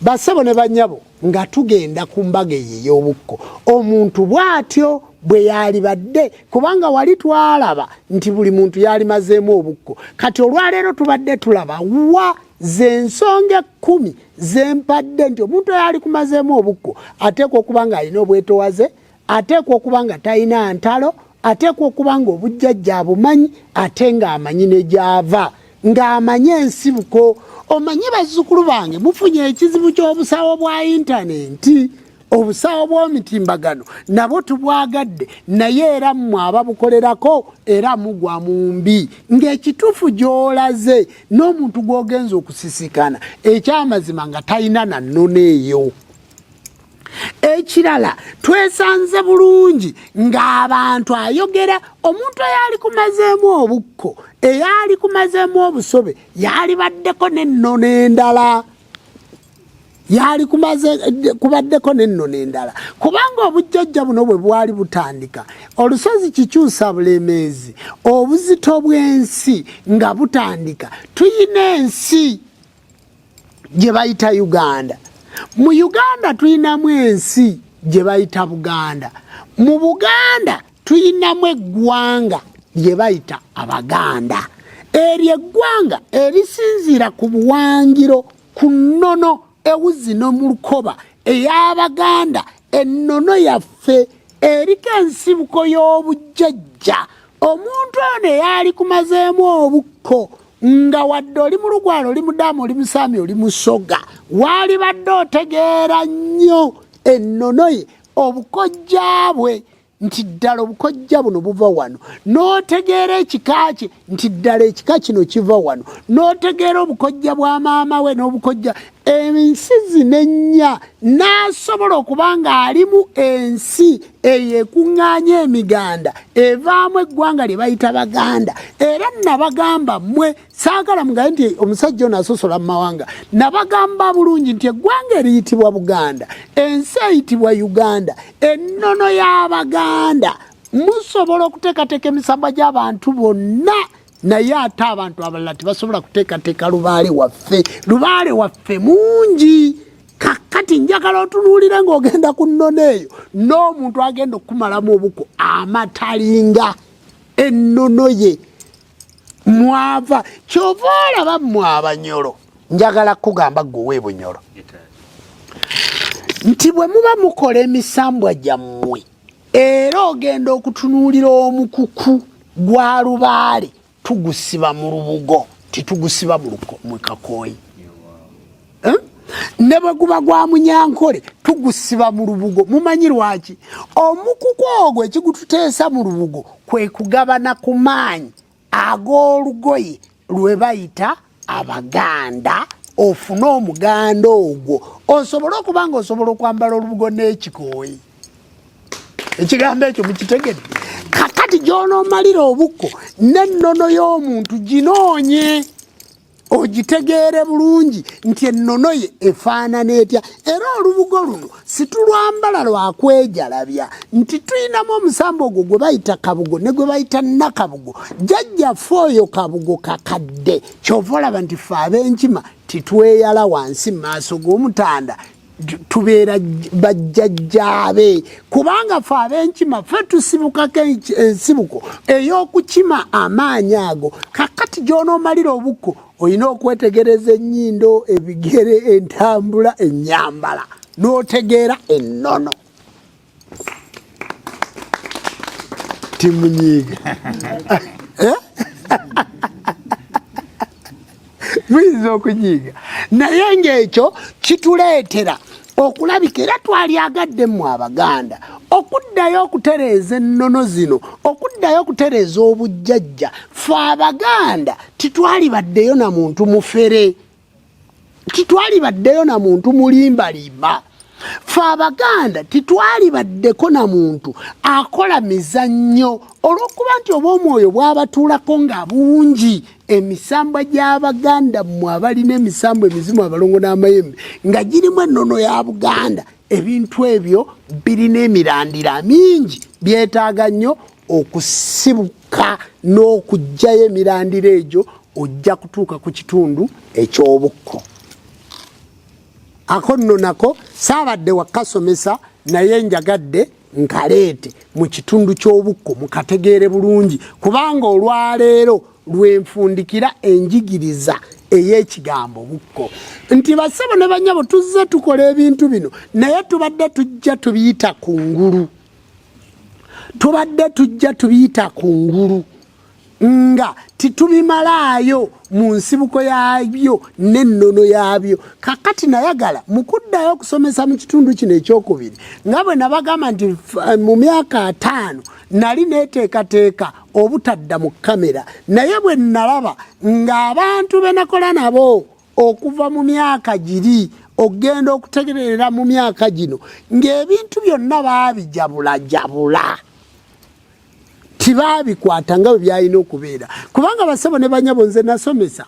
Bassebo ne bannyabo nga tugenda ku mbaga ey'obukko, omuntu bw'atyo bwe yalibadde, kubanga wali twalaba nti buli muntu yalimazeemu obukko. Kati olwaleero tubadde tulaba wa z'ensonga 10 zempadde nti omuntu yali kumazeemu obukko ateekwa okuba ng'alina obwetowaze, ateekwa okuba nga talina ntalo, ateekwa okuba nga obujjajja abumanyi ate ng'amanyi ne gy'ava, ng'amanyi ensibuko. Omanyi bazzukulu bange mufunye ekizibu ky'obusawo bwa intaneti, obusawo bw'omitimbagano nabwo tubwagadde, naye era mmwe ababukolerako era mugwa mu mbi ng'ekituufu gy'olaze n'omuntu gw'ogenza okusisikana ekyamazima nga talina na nnono eyo. Ekirala twesanze bulungi ng'abantu ayogera omuntu eyali kumazeemu obukko, eyali kumazeemu obusobe yalibaddeko n'ennono endala, yali kubaddeko n'ennono endala. Kubanga obujjajja buno bwe bwali butandika, olusozi Kikyusa Bulemeezi, obuzito bw'ensi nga butandika, tuyina ensi gye bayita Uganda. Mu Uganda tuyinamu ensi gye bayita Buganda. Mu Buganda tuyinamu eggwanga lye bayita Abaganda. Eryo eggwanga erisinziira ku buwangiro, ku nnono ewuzi mu lukoba ey'Abaganda, ennono yaffe eriko ensibuko y'obujjajja. Omuntu ono eyali kumazeemu obukko nga wadde oli mu Lugwala, oli Mudamu, oli Musami, oli Musoga, walibadde otegeera nnyo ennono ye, obukojja bwe nti ddala obukojja buno buva wano, n'otegeera ekika kye nti ddala ekika kino kiva wano, n'otegeera obukojja bwa maama we n'obukojja. Ensizi n'ennya n'asobola okuba ng'alimu ensi eyekuŋŋaanya emiganda evaamu eggwanga lye bayita Baganda. Era nabagamba mmwe, saagala mugabe nti omusajja ono asosola mu mawanga, nabagamba bulungi nti eggwanga eriyitibwa Buganda, ensi eyitibwa Uganda, ennono y'Abaganda. Musobola okuteekateeka emisambwa gy'abantu bonna, naye ate abantu abalala tebasobola kuteekateeka Lubaale waffe. Lubaale waffe mungi. Kakati njagala otunuulire ng'ogenda ku nnono eyo n'omuntu agenda okumalamu obukko amatalinga ennono ye mwava. Kyova olaba mmwe Abanyoro, njagala kugamba gwe Bunyoro nti bwe muba mukola emisambwa gyammwe era ogenda okutunuulira omukuku gwa Lubaale, tugusiba mu lubugo, titugusiba mu Kakooyi. Ne bwe guba gwa Munyankole tugusiba mu lubugo. Mumanyi lwaki? Omukuku ogwo ekigututeesa mu lubugo kwe kugabana ku maanyi ag'olugoye lwe bayita Abaganda. Ofune omuganda ogwo osobola okuba nga osobola okwambala olubugo n'ekikooyi. Ekigambo ekyo mukitegedde? Kakati gy'onoomalira obukko n'ennono y'omuntu ginoonye. ogitegeere bulungi nti ennono ye efaanana etya. Era olubugo luno situlwambala lwakwejalabya nti tulinamu omusambo ogwo gwe bayita kabugo ne gwe bayita nakabugo. Jjajjaffe oyo kabugo kakadde kyova olaba nti ffe ab'enkima titweyala wansi mu maaso g'omutanda tubeera bajjajjaabe kubanga ffe ab'enkima ffe tusibukako ensibuko ey'okukima amaanyi ago. Kakati gy'onoomalira obukko olina okwetegereza ennyindo, ebigere, entambula, ennyambala n'otegeera ennono. Timunyiiga muyinza okunyiiga naye ng'ekyo kituleetera okulabika era twalyagadde Abaganda okuddayo okutereeza ennono zino, okuddayo okutereeza obujjajja. Ffe Abaganda titwalibaddeyo na muntu mufere, titwalibaddeyo na muntu mulimbalimba. Ffe Abaganda titwalibaddeko na muntu akola mizannyo olw'okuba nti oba omwoyo bw'abatuulako nga bungi. Emisambwa gy'Abaganda mmwe abalina emisambo emizimu abalongo n'amayembe nga girimu ennono ya Buganda, ebintu ebyo birina emirandira mingi, byetaaga nnyo okusibuka n'okugjayo emirandira egyo ojja kutuuka ku kitundu eky'obukko. Ako nno nako saabadde wakasomesa naye njagadde nkaleete mu kitundu ky'obukko mukategeere bulungi kubanga olwaleero lwenfundikira enjigiriza ey'ekigambo bukko nti bassebo ne bannyabo tuzze tukola ebintu bino naye tubadde tujja tubiyita kungulu, tubadde tujja tubiyita kungulu nga titubimalaayo mu nsibuko yaabyo n'ennono yaabyo. Kakati nayagala mu kuddayo okusomesa mu kitundu kino ekyokubiri nga bwe nabagamba nti mu myaka 5 nali neeteekateeka obutadda mu kamera naye bwe nalaba ng'abantu be nakola nabo okuva mu myaka giri ogenda okutegerera mu myaka gino ng'ebintu byonna baabijabulajabula tibabikwata nga bwe byalina okubeera kubanga bassebo ne bannyabo nze nasomesa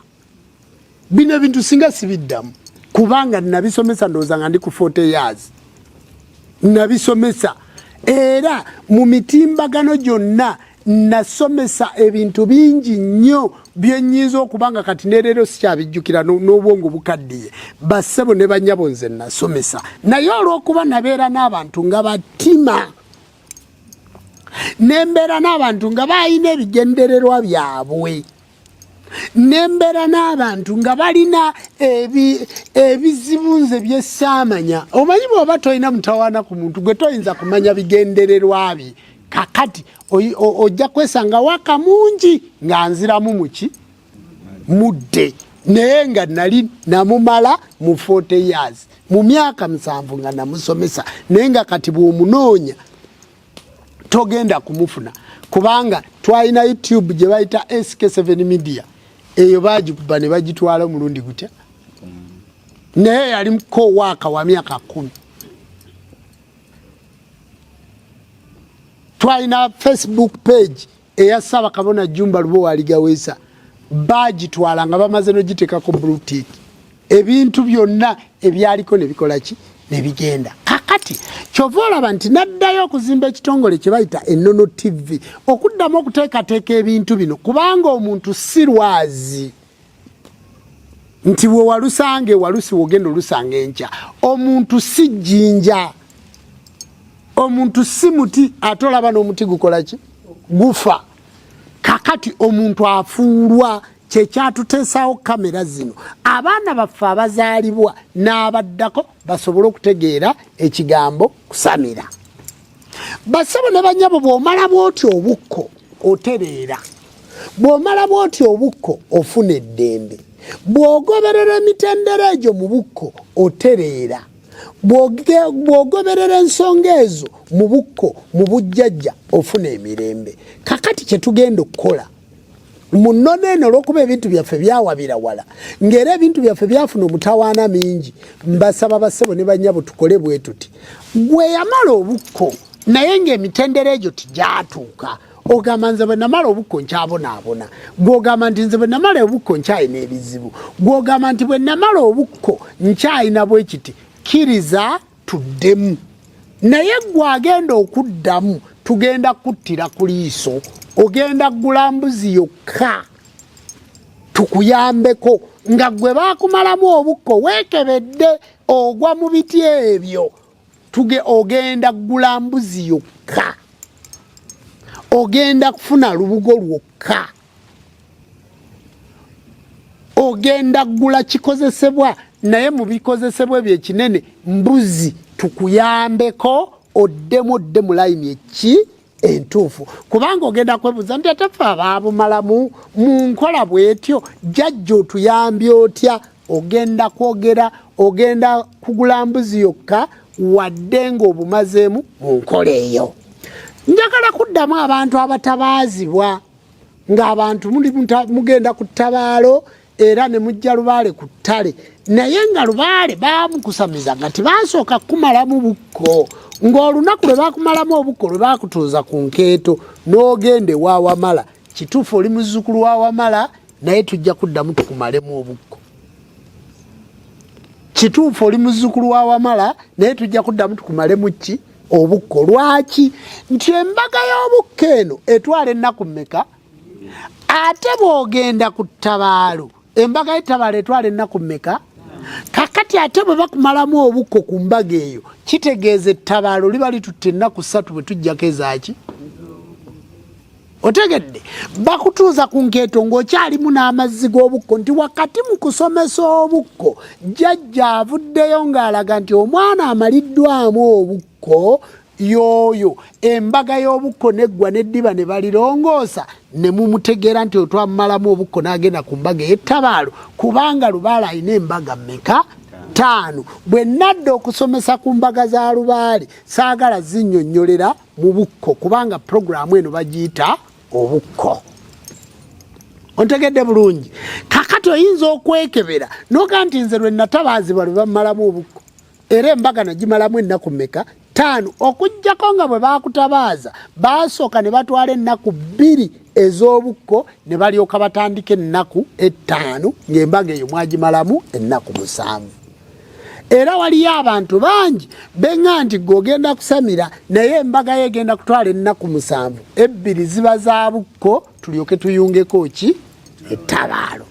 bino ebintu singa sibiddamu kubanga nabisomesa ndowooza nga ndi ku 40 years nabisomesa era mu mitimbagano gyonna nasomesa ebintu bingi nnyo byenyiza okubanga kati nereero sikyabijjukira n'obwongo bukaddiye. Bassebo ne bannyabo nze nasomesa naye olw'okuba nabeera n'abantu nga batima nembeera n'abantu nga balina ebigendererwa byabwe, nembeera n'abantu nga balina ebizibu nze bye saamanya. Omanyi bw'oba tolina mutawaana ku muntu gwe toyinza kumanya bigendererwa bye, kakati ojja kwesanga waka mungi nga nziramu muki mudde naye nga nali namumala mu 40 years mu myaka 7 nga namusomesa naye nga kati bw'omunoonya togenda kumufuna kubanga twalina YouTube gye bayita SK7 Media eyo bagikuba ne bagitwala omulundi gutya naye yali ko waka wa myaka 10. Twalina Facebook page eya Ssaabakabona Jumba Lubowa Aligawesa bagitwala nga bamaze n'ogiteekako blue tick. Ebintu byonna ebyaliko ne bikola ki ne bigenda. Kakati kyova olaba nti naddayo okuzimba ekitongole kye bayita Ennono TV okuddamu okuteekateeka ebintu bino kubanga omuntu si lwazi nti we walusange walusi wogenda olusanga enkya. Omuntu si jjinja, omuntu si muti ate olaba n'omuti gukola ki gufa. Kakati omuntu afuulwa kyekyatuteesaawo kamera zino abaana baffe abazaalibwa n'abaddako basobole okutegeera ekigambo kusamira. Bassebo ne bannyabo bw'omala bw'oti obukko otereera, bw'omala bw'oti obukko ofuna eddembe, bw'ogoberera emitendera egyo mu bukko otereera, bw'ogoberera ensonga ezo mu bukko mu bujjajja ofuna emirembe. Kakati kye tugenda okukola mu nnono eno olw'okuba ebintu byaffe byawabirawala ng'era ebintu byaffe byafuna omutawaana mingi, mbasaba bassebo ne bannyabo tukole bwe tuti. Gwe yamala obukko naye ng'emitendera egyo tigyatuuka ogamba nze bwe namala obukko nkyabonaabona gw'ogamba nti nze bwe namala obukko nkyayina ebizibu gw'ogamba nti bwe namala obukko nkyayina bwe kiti kkiriza tuddemu naye gw'agenda okuddamu tugenda kuttira ku liiso ogenda kugula mbuzi yokka tukuyambeko nga gwe baakumalamu obukko weekebedde ogwa mu biti ebyo ogenda kugula mbuzi yokka ogenda kufuna lubugo lwokka ogenda kugula kikozesebwa naye mu bikozesebwa ebyo ekinene mbuzi tukuyambeko odde mu layini eki entuufu kubanga ogenda kwebuuza nti ate ffe abaabumalamu mu nkola bw'etyo jjajja otuyambye otya ogenda kwogera ogenda kugula mbuzi yokka wadde ng'obumazeemu mu nkola eyo. Njagala kuddamu abantu abatabaazibwa ng'abantu mugenda ku ttabaalo era ne mujja Lubaale ku ttale naye nga Lubaale baamukusamiza nga tibasooka kumalamu bukko ng'olunaku lwe baakumalamu obukko lwe baakutuuza ku nkeeto n'ogende wa Wamala kituufu oli muzzukulu wa Wamala naye tujja kuddamu tukumalemu obukko kituufu oli muzzukulu wa Wamala naye tujja kuddamu tukumalemu ki obukko lwaki nti embaga y'obukko eno etwala ennaku mmeka ate bw'ogenda ku ttabaalo embaga y'ettabaalo etwala ennaku mmeka kakati ate bwe bakumalamu obukko ku mbaga eyo kitegeeza ettabaalo liba litutte ennaku 3 bwe tujjako ezaaki otegedde bakutuuza ku nkeeto ng'okyalimu n'amazzi g'obukko nti wakati mu kusomesa obukko jjajja avuddeyo ng'alaga nti omwana amaliddwamu obukko yoyo embaga y'obukko neggwa n'eddiba ne balirongoosa ne mumutegeera nti otwamumalamu obukko n'agenda ku mbaga ey'ettabaalo kubanga Lubaale alina embaga mmeka 5 bwe nadda okusomesa ku mbaga za Lubaale saagala zinnyonnyolera mu bukko kubanga puroguramu eno bagiyita obukko ontegedde bulungi kakati oyinza okwekebera noga nti nze lwe natabaazibwa lwe bamalamu obukko era embaga nagimalamu ennaku mmeka 5 okujjako nga bwe baakutabaaza baasooka ne batwala ennaku 2 ez'obukko ne balyoka batandika ennaku 5 ng'embaga eyo mwagimalamu ennaku 7 era waliyo abantu bangi benga nti gogenda kusamira naye embaga yegenda kutwala ennaku 7 2 ziba za bukko tulyoke tuyungeko ki ettabaalo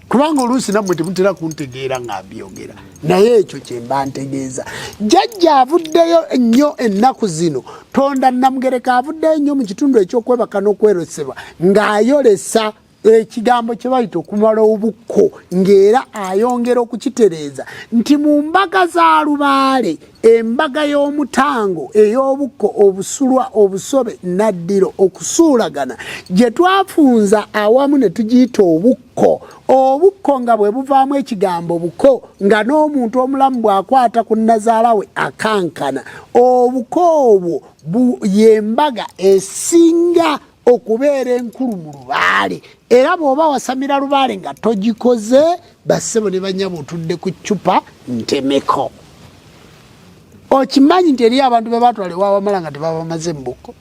kubanga oluusi nammwe temutera kuntegeera nga mbyogera naye ekyo kye mba ntegeeza jjajja avuddeyo ennyo ennaku zino tonda Namugereka avuddeyo ennyo mu kitundu ekyokwebaka n'okwerosebwa ng'ayolesa ekigambo kye bayita okumala obukko ng'era ayongera okukitereeza nti mu mbaga za Lubaale embaga y'omutango ey'obukko obusulwa obusobe naddiro okusuulagana gye twafunza awamu ne tugiyita obukko nga bwe buvaamu ekigambo buko nga n'omuntu omulamu bw'akwata ku nnazaala we akankana obukko obwo y'embaga esinga okubeera enkulu mu Lubaale era bw'oba wasamira Lubaale nga togikoze bassebo ne banyabo otudde ku ccupa ntemeko okimanyi nti eriyo abantu be batwala ewa Wamala nga tebaba bamaze mu bukko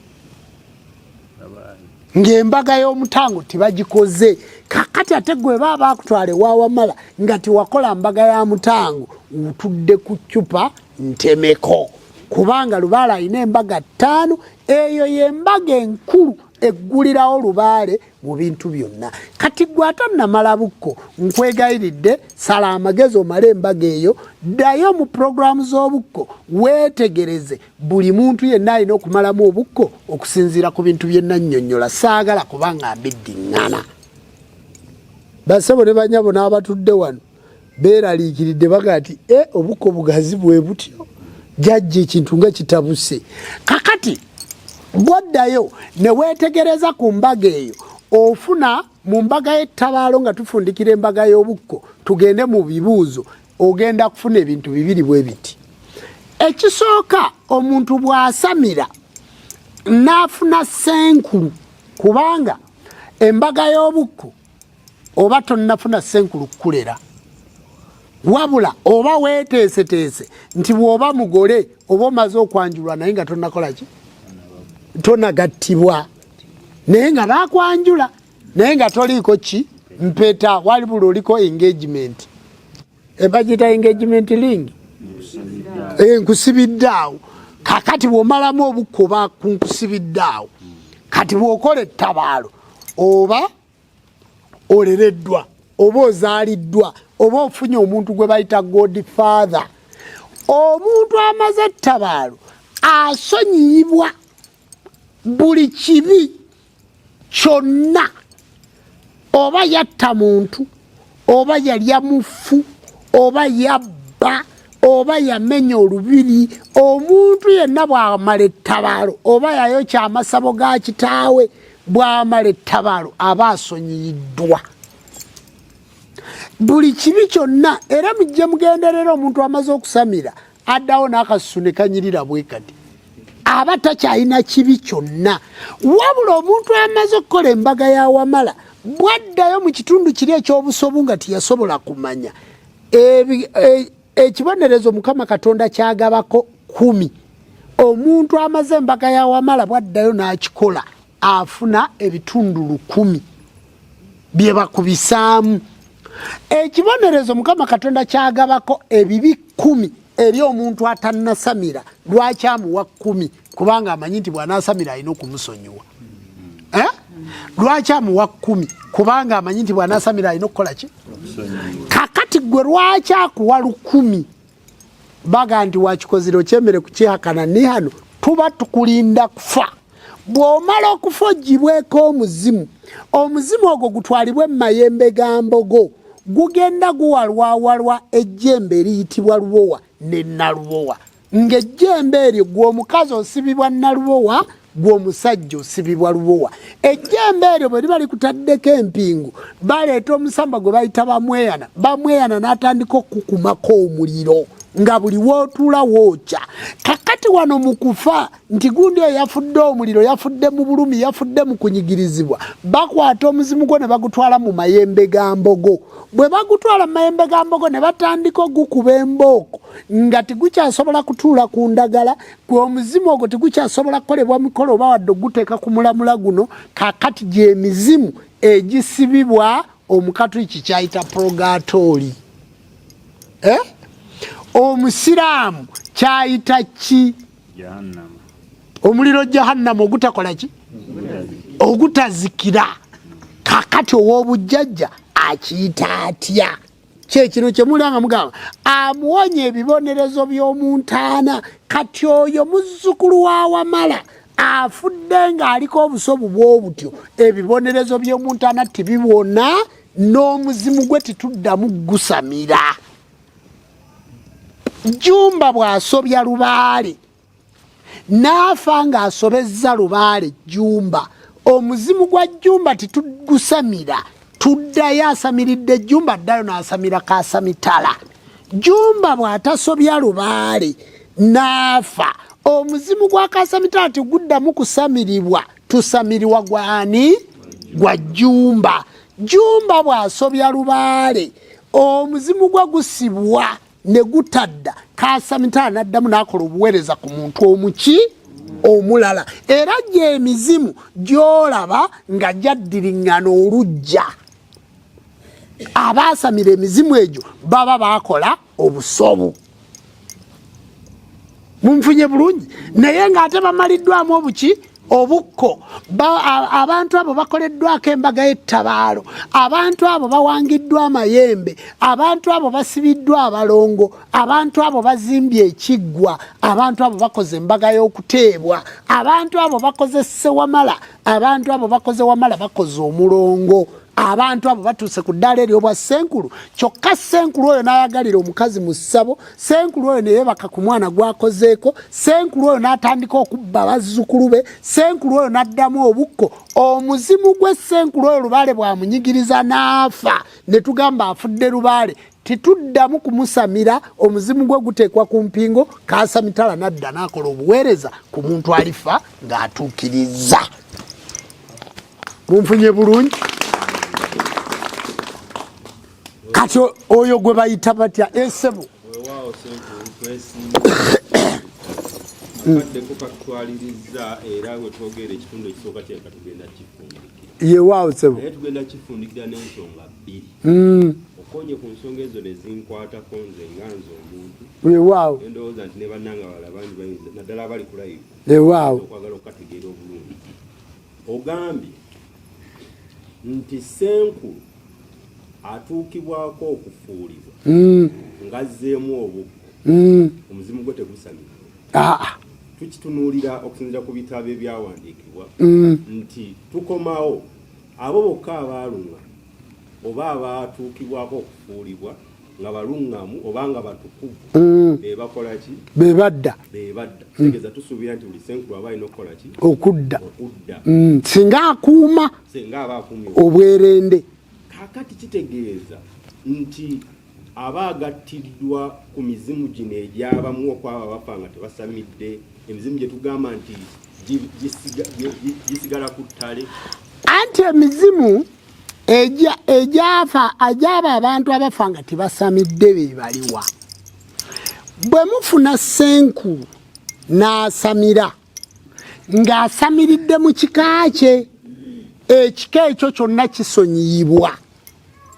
ng'embaga y'omutango tebagikoze kakati ate gwe baba bakutwala ewa Wamala nga tiwakola mbaga ya mutango otudde ku ccupa ntemeko kubanga Lubaale alina embaga 5 eyo y'embaga enkulu eggulirawo Lubaale mu bintu byonna kati gwe atannamala bukko nkwegayiridde sala amagezi omale embaga eyo ddayo mu puroguramu z'obukko weetegereze buli muntu yenna alina okumalamu obukko okusinziira ku bintu bye nannyonnyola saagala kubanga mbiddiŋŋana bassebo ne banyabo n'abatudde wano beeraliikiridde baga nti obukko bugazi bwe butyo jjajja ekintu nga kitabuse kakati bwoddayo ne weetegereza ku mbaga eyo ofuna mu mbaga y'ettabaalo nga tufundikira embaga y'obukko tugende mu bibuuzo ogenda kufuna ebintu 2 bwe biti ekisooka omuntu bw'asamira n'afuna senkulu kubanga embaga y'obukko oba tonnafuna senkulu kukulera wabula oba weeteeseteese nti bw'oba mugole oba omaze okwanjulwa naye nga tonnakola ki tonagattibwa naye nga bakwanjula naye nga toliko ki mpeta wali buli oliko engagement ebagita engagement ring nkusibiddeawo kakati bwomalamu obukko bakunkusibiddeawo kati bwokola ettabaalo oba olereddwa oba ozaaliddwa oba ofunye omuntu gwe bayita godfather omuntu amaze ettabaalo asonyiyibwa buli kibi kyonna oba yatta muntu oba yalya mufu oba yabba oba yamenya olubiri omuntu yenna bw'amala ettabaalo oba yayokya amasabo ga kitaawe bw'amala ettabaalo aba asonyiyiddwa buli kibi kyonna era mujje mugenderera omuntu amaze okusamira addawo n'akasusu ne kanyirira bwe kati aba takyalina kibi kyonna wabula omuntu amaze okukola embaga ya wamala bwaddayo mu kitundu kiri ekyobusobu nga tiyasobola kumanya ekibonerezo Mukama Katonda kyagabako 10 omuntu amaze embaga ya wamala bwaddayo n'akikola afuna ebitundu 10 bye bakubisaamu ekibonerezo Mukama Katonda kyagabako ebibi 10 eri omuntu atannasamira lwaki amuwa 10 kubanga amanyi nti bw'anaasamira alina okumusonyiwa lwaki amuwa 10 kubanga amanyi nti bw'anaasamira alina okukola ki kakati gwe lwaki akuwa 10 baga nti wakikozire okyemere kukihakana ni hano tuba tukulinda kufa bw'omala okufa ogibweko omuzimu ogwo gutwalibwe mu mayembe ga mbogo gugenda guwalwawalwa ejjembe eriyitibwa lubowa ne nalubowa ng'ejjembe eryo gw'omukazi osibibwa nalubowa gw'omusajja osibibwa lubowa ejjembe eryo bwe liba likutaddeko empingu baleeta omusamba gwe bayita bamweyana n'atandika okukumako omuliro nga buli wootuula wookya kakati wano mu kufa nti gundi eyo yafudde omuliro yafudde mu bulumi yafudde mu kunyigirizibwa bakwata omuzimu gwo ne bagutwala mu mayembe ga mbogo bwe bagutwala mu mayembe ga mbogo ne batandika ogukuba embooko nga tigukyasobola kutuula ku ndagala gwe omuzimu ogwo tigukyasobola kukolebwa mikolo oba wadde oguteeka ku mulamula guno kakati gy'emizimu egisibibwa omukatuliki kyayita purgatory omusiraamu kyayita ki omuliro jahannama ogutakola ki ogutazikira kakati ow'obujjajja akiyita atya kyekino kyemulanga mugamba amuwonya ebibonerezo by'omuntaana kati oyo muzzukulu wa wamala afudde ng'aliko obusobu bw'obutyo ebibonerezo by'omuntaana tibibona n'omuzimu gwe tituddamu gusamira Jumba bw'asobya Lubaale n'afa ng'asobezza Lubaale Jumba omuzimu gwa Jumba titugusamira tuddayo asamiridde Jumba addayo n'asamira Kaasamitala Jumba bw'atasobya Lubaale n'afa omuzimu gwa Kaasamitala tiguddamu kusamirirwa tusamirirwa gwani gwa Jumba bw'asobya Lubaale omuzimu gwa gusibwa ne gutadda Kaasamitala n'addamu n'akola obuweereza ku muntu omuki omulala era gy'emizimu gy'olaba nga gyaddiringana olujja abaasamira emizimu egyo baba baakola obusobu munfunye bulungi naye ng'ate bamaliddwamu obuki obukko abantu abo bakoleddwako embaga y'ettabaalo abantu abo bawangiddwa amayembe abantu abo basibiddwa abalongo abantu abo bazimbye ekiggwa abantu abo bakoze embaga y'okuteebwa abantu abo bakoze ssewamala abantu abo bakoze wamala bakoze omulongo abantu abo batuuse ku ddaala ery'obwa senkulu kyokka senkulu oyo n'ayagalira omukazi mu ssabo senkulu oyo ne yeebaka ku mwana gwakozeeko senkulu oyo n'atandika okubba bazzukulu be senkulu oyo n'addamu obukko omuzimu gwe senkulu oyo Lubaale bw'amunyigiriza n'afa ne tugamba afudde Lubaale tituddamu kumusamira omuzimu gwe guteekwa ku mpingo Kaasamitala n'adda n'akola obuweereza ku muntu alifa ng'atuukiriza munfunye bulungi kati oyo gwe bayita batya esebo akadde ko katwaliriza era we twogera ekitundu ekisooka kyeka tugenda kifundikira yewaawo sebo naye tugenda kifundikira n'ensonga bbiri okonye ku nsonga ezo ne zinkwatako nze nga nze omuntu yewaawo endowooza nti ne bannanga balala bangi bayinza naddala abali ku live yewaawo okwagala okukategeera obulungi ogambye nti senkulu atuukibwako okufuulibwa ngazzeemu obukko omuzimu gwe tegusamira tukitunuulira okusinziira ku bitabo ebyawandiikibwa nti tukomawo abo bokka abaalunga oba abaatuukibwako okufuulibwa nga baluŋŋamu oba nga batukuvu bebakola ki bebadda tegeeza tusuubira nti buli senkulu aba alina okukola ki okudda singa aba akuumye obwerende kakati kitegeeza nti aba agattiddwa ku mizimu gino egyabamu okwaba bafa nga tebasamidde emizimu gye tugamba nti gisigala ku ttale anti emizimu egyaba abantu abafa nga tebasamidde bebaliwa bwe mufuna senkulu n'asamira ng'asamiridde mu kika kye ekika ekyo kyonna kisonyiyibwa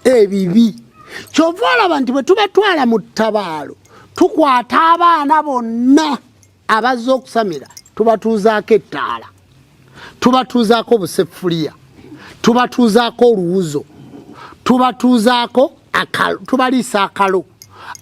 ebibi kyova olaba nti bwe tubatwala mu ttabaalo tukwata abaana bonna abazze okusamira tubatuuzaako ettaala tubatuuzaako busefuliya tubatuuzaako oluwuzo tubatuuzaako tubaliisa akalo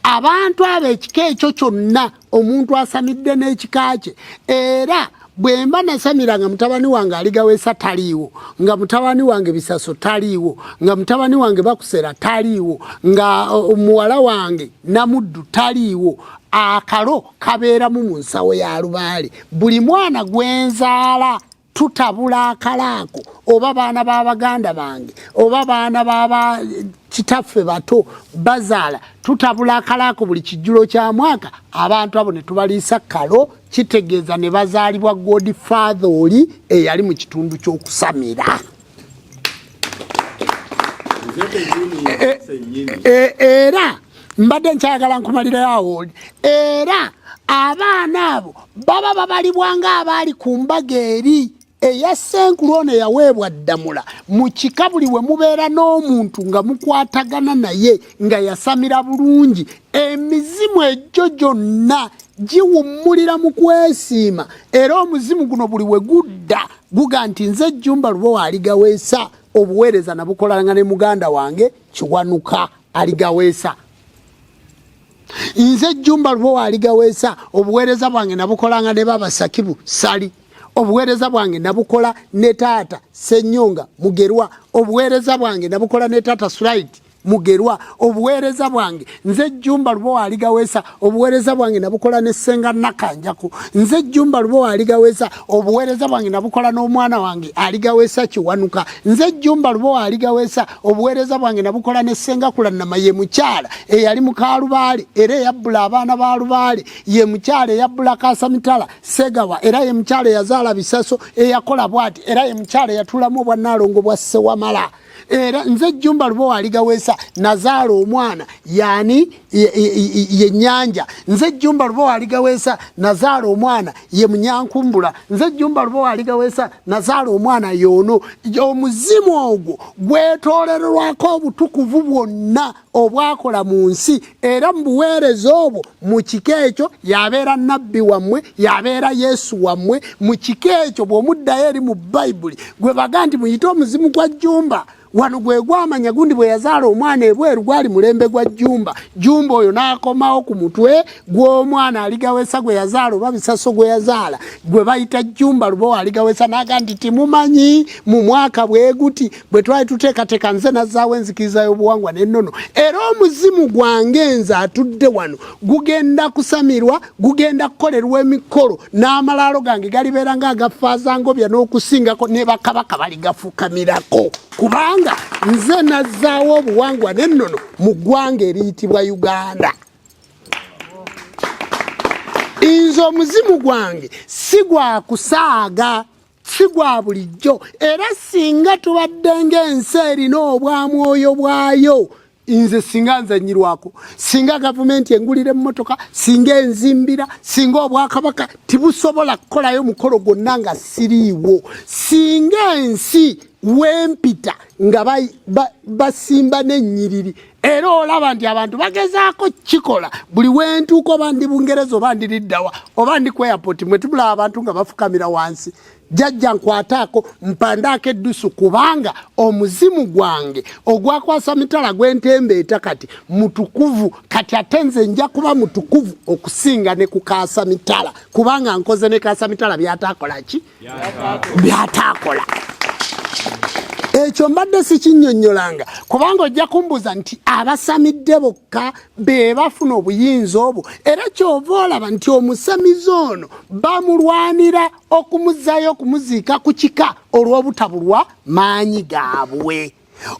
abantu abo ekika ekyo kyonna omuntu asamidde n'ekika kye era bwe mba nasamira nga mutabani wange aligaweesa taliiwo nga mutabani wange bisaso taliiwo nga mutabani wange bakusera taliiwo nga muwala wange namuddu taliiwo akalo kabeeramu mu nsawo ya lubaale buli mwana gwenzaala tutabula akalaako oba baana b'abaganda bange oba baana baba kitaffe bato bazaala tutabula akalaako buli kijjulo kya mwaka abantu abo ne tubaliisa kalo kitegeeza ne bazaalibwa godfather oli eyali mu kitundu ky'okusamira era mbadde nkyagala nkumalirayo awo era abaana abo baba babalibwa ng'abaali ku mbaga eri eya senkulu ono yaweebwa ddamula mu kika buli we mubeera n'omuntu nga mukwatagana naye nga yasamira bulungi emizimu egyo gyonna giwummulira mu kwesiima era omuzimu guno buli we gudda guga nti nze Jjumba Lubowa aligaweesa obuweereza nabukolanga ne muganda wange Kiwanuka aligaweesa nze Jjumba Lubowa aligaweesa obuweereza bwange nabukolanga ne baba Sakibu Sali obuweereza bwange nabukola ne taata Senyonga Mugerwa obuweereza bwange nabukola ne taata Sulaiti Mugerwa obuweereza bwange nze Jjumba Lubowa aligaweesa obuweereza bwange nabukola ne Ssenga Nakanjaku nze Jjumba Lubowa aligaweesa obuweereza bwange nabukola n'omwana wange aligaweesa Kiwanuka nze Jjumba Lubowa aligaweesa obuweereza bwange nabukola ne Ssenga Kulannama ye mukyala eyali mu Kaalubaale era eyabbula abaana ba Lubaale ye mukyala eyabbula Kaasamitala Segawa era ye mukyala eyazaala Bisaso eyakola bw'ati era ye mukyala eyatuulamu obwannaalongo bwa Ssewamala era nze Jjumba Lubowa aligaweesa nazaala omwana yani ye Nyanja nze Jjumba Lubowa aligaweesa nazaala omwana ye Munyankumbula nze Jjumba Lubowa aligaweesa nazaala omwana yono omuzimu ogwo gwetoolererwako obutukuvu bwonna obwakola mu nsi era mu buweereza obwo mu kika ekyo yabeera nabbi wammwe yabeera Yesu wammwe mu kika ekyo bw'omuddayo eri mu Bayibuli gwe baga nti muyite omuzimu gwa Jjumba wano gwe gwamanya gundi bwe yazaala omwana ebweru gwali mulembe gwa Jjumba Jjumba oyo n'akomawo ku mutwe gw'omwana aligaweesa gwe yazaala oba Bisaso gwe yazaala gwe bayita Jjumba Lubowa aligaweesa n'aga nti timumanyi mu mwaka bwe guti bwe twali tuteekateeka nze nazzaawo enzikiriza y'obuwangwa n'ennono era omuzimu gwange nze atudde wano gugenda kusamirwa gugenda kukolerwa emikolo n'amalaalo gange galibeera ng'agafaazangobya n'okusingako ne bakabaka baligafukamirako kubanga nze nazzaawo obuwangwa n'ennono mu ggwanga eriyitibwa Uganda. Nze omuzimu gwange si gwa kusaaga si gwa bulijjo era singa tubadde ng'ensi erina obwamwoyo bwayo inze singa nzanyirwako singa gavumenti engulira emmotoka singa enzimbira singa obwakabaka tibusobola kukolayo mukolo gwonna nga siriiwo singa ensi wempita nga basimba n'ennyiriri era olaba nti abantu bagezaako kikola buli wentuuka oba ndi Bungereza oba ndiriddawa oba ndi ku airport mwe tubula abantu nga bafukamira wansi jajja nkwataako mpandaako eddusu kubanga omuzimu gwange ogwakwasa mitala gwentembeeta kati mutukuvu kati ate nze nja kuba mutukuvu okusinga ne kukaasa mitala kubanga nkoze ne kaasa mitala byataakola ki byataakola ekyo mbadde sikinnyonnyolanga kubanga ojja kumbuza nti abasamidde bokka be bafuna obuyinza obwo era kyova olaba nti omusamizi ono bamulwanira okumuzzayo okumuziika ku kika olw'obutabulwa maanyi gaabwe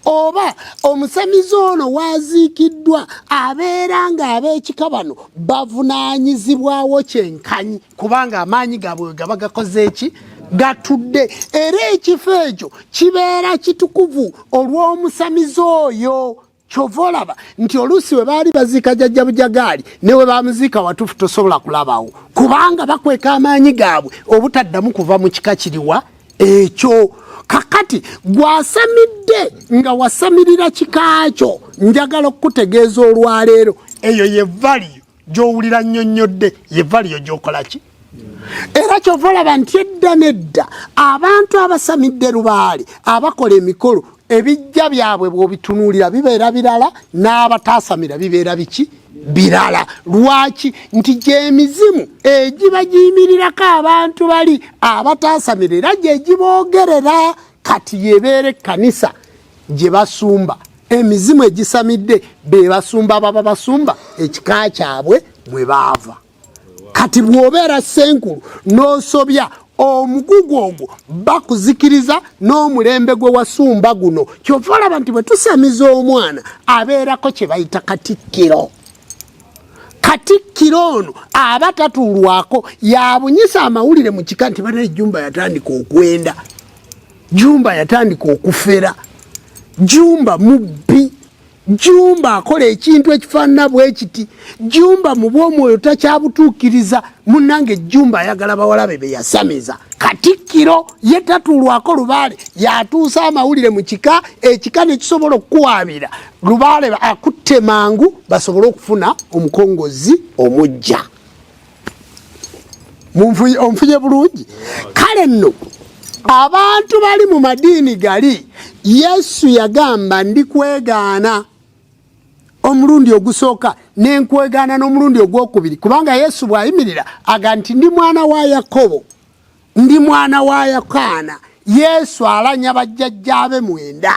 oba omusamizi ono waaziikiddwa abeera nga ab'ekika bano bavunaanyizibwawo kyenkanyi kubanga amaanyi gaabwe gaba gakoze eki gatudde era ekifo ekyo kibeera kitukuvu olw'omusamizi oyo kyova olaba nti oluusi we baali baziika jjajja Bujagaali ne we bamuziika watuufu tosobola kulabawo kubanga bakweka amaanyi gaabwe obutaddamu kuva mu kika kiriwa ekyo kakati gwasamidde nga wasamirira kikakyo njagala okutegeeza olwaleero eyo ye valiyo gy'owulira nnyonnyodde ye valiyo gy'okola ki era kyova olaba nti edda nedda abantu abasamidde lubaale abakola emikolo ebijja byabwe bw'obitunuulira bibeera birala n'abataasamira bibeera biki birala lwaki nti gy'emizimu egiba giyimirirako abantu bali abataasamira era gye giboogerera kati yebeera ekkanisa gye basumba emizimu egisamidde be basumba baba basumba ekika kyabwe bwe baava kati bw'obeera senkulu n'osobya omugugu ogwo bakuzikiriza n'omulembe gwe wasumba guno kyova olaba nti bwe tusamiza omwana abeerako kye bayita katikkiro katikkiro ono aba tatuulwako yabunyisa amawulire mu kika nti bana Jumba yatandika okwenda Jumba yatandika okufera Jumba mubbi Jumba akola ekintu ekifaanana bwe kiti Jumba mu bw'omwoyo takyabutuukiriza munnange Jumba ayagala bawalabe be yasamiza katikkiro ye tatuulwako lubaale yatuusa amawulire mu kika ekika ne kisobola okukuwaabira lubaale akutte mangu basobole okufuna omukongozi omujja onfunye bulungi kale nno abantu bali mu madiini gali Yesu yagamba ndikwegaana omulundi ogusooka nenkwegaana n'omulundi ogwokubiri kubanga Yesu bw'ayimirira aga nti ndi mwana wa Yakobo ndi mwana wa Yokaana Yesu alanya bajjajjaabe 9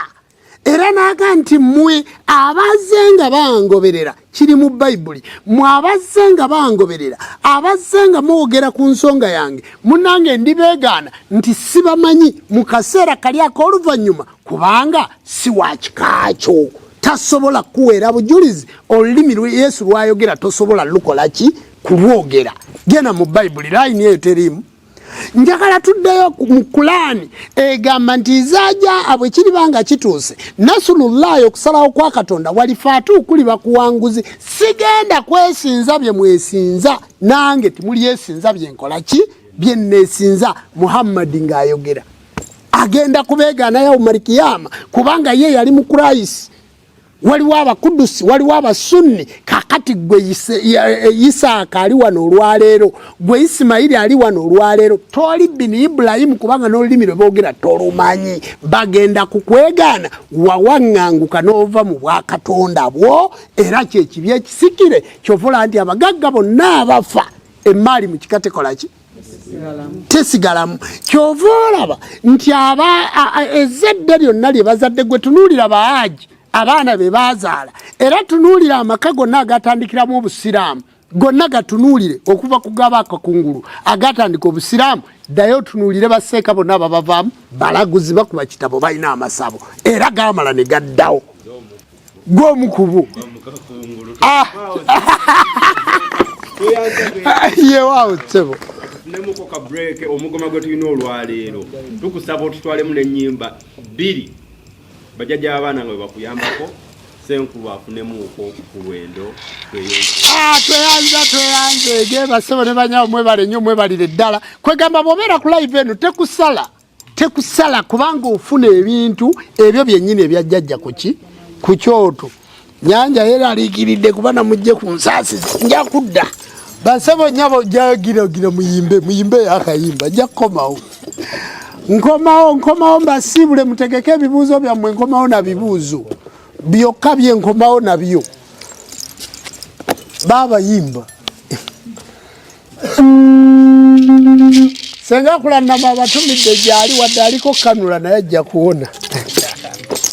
era n'aga nti mmwe abazze nga bangoberera kiri mu Bayibuli mwe abazze nga bangoberera abazze nga mwogera ku nsonga yange munnange ndibeegaana nti sibamanyi mu kaseera kali ak'oluvannyuma kubanga si wa kikaakyo tasobola kuweera bujulizi olulimi Yesu lwayogera tosobola lukola ki kulwogera genda mu Bayibuli layini eyo teriimu njagala tuddeyo mu Kulaani egamba nti izaaja abwe kiribanga kituuse nasulullahi okusalawo kwa Katonda walifaatu kuliba kuwanguzi sigenda kwesinza bye mwesinza nange timuli yesinza bye nkola ki bye nesinza Muhammad ng'ayogera agenda kubeegaana yawmal kiyama kubanga ye yali mu Christ waliwo abakudusi waliwo abasunni kakati gwe Isaaka ali wano olwaleero gwe Isimayiri ali wano olwaleero toli bini Ibulayimu kubanga n'olulimi lwe boogera tolumanyi bagenda kukwegaana wawaŋŋanguka n'ova mu bwakatonda bwo era kyekibi ekisikire kyovula nti abagagga bonna abafa emaali mu kika tekola ki tesigalamu kyova olaba nti ezzadde lyonna lye bazadde gwe tunuulira baaji abaana be bazaala era tunuulira amaka gonna agatandikiramu obusiraamu gonna gatunuulire okuva ku g'Abakakungulu agatandika obusiraamu ddayo tunuulire baseeka bonna babavaamu balaguzi bakuba kitabo balina amasabo era gaamala ne gaddawo gw'omukubu yewaawo ssebo nemuko ka break omugoma gwe tulina olwaleero tukusaba otutwalemu n'ennyimba 2 bajjajja abaana nga bakuyambako Senkuba afunemu ku lwendo tweyanze ge basebo ne banyabo mwebale nnyo mwebalire ddala kwegamba bw'obeera ku live eno tekusala kubanga ofuna ebintu ebyo byennyini ebyajjajja ku kyoto nyanja yeraliikiridde kuba namujje ku nsaasi nja kudda basebo nnyabo jagira muyimbe akayimba nja kukomawo nkomawo mbasiibule mutegeke ebibuuzo byammwe nkomawo na bibuuzo byokka byenkomawo nabyo baba yimba senga kulanama abatumidde gyali wadde aliko kanula naye ajja kuwona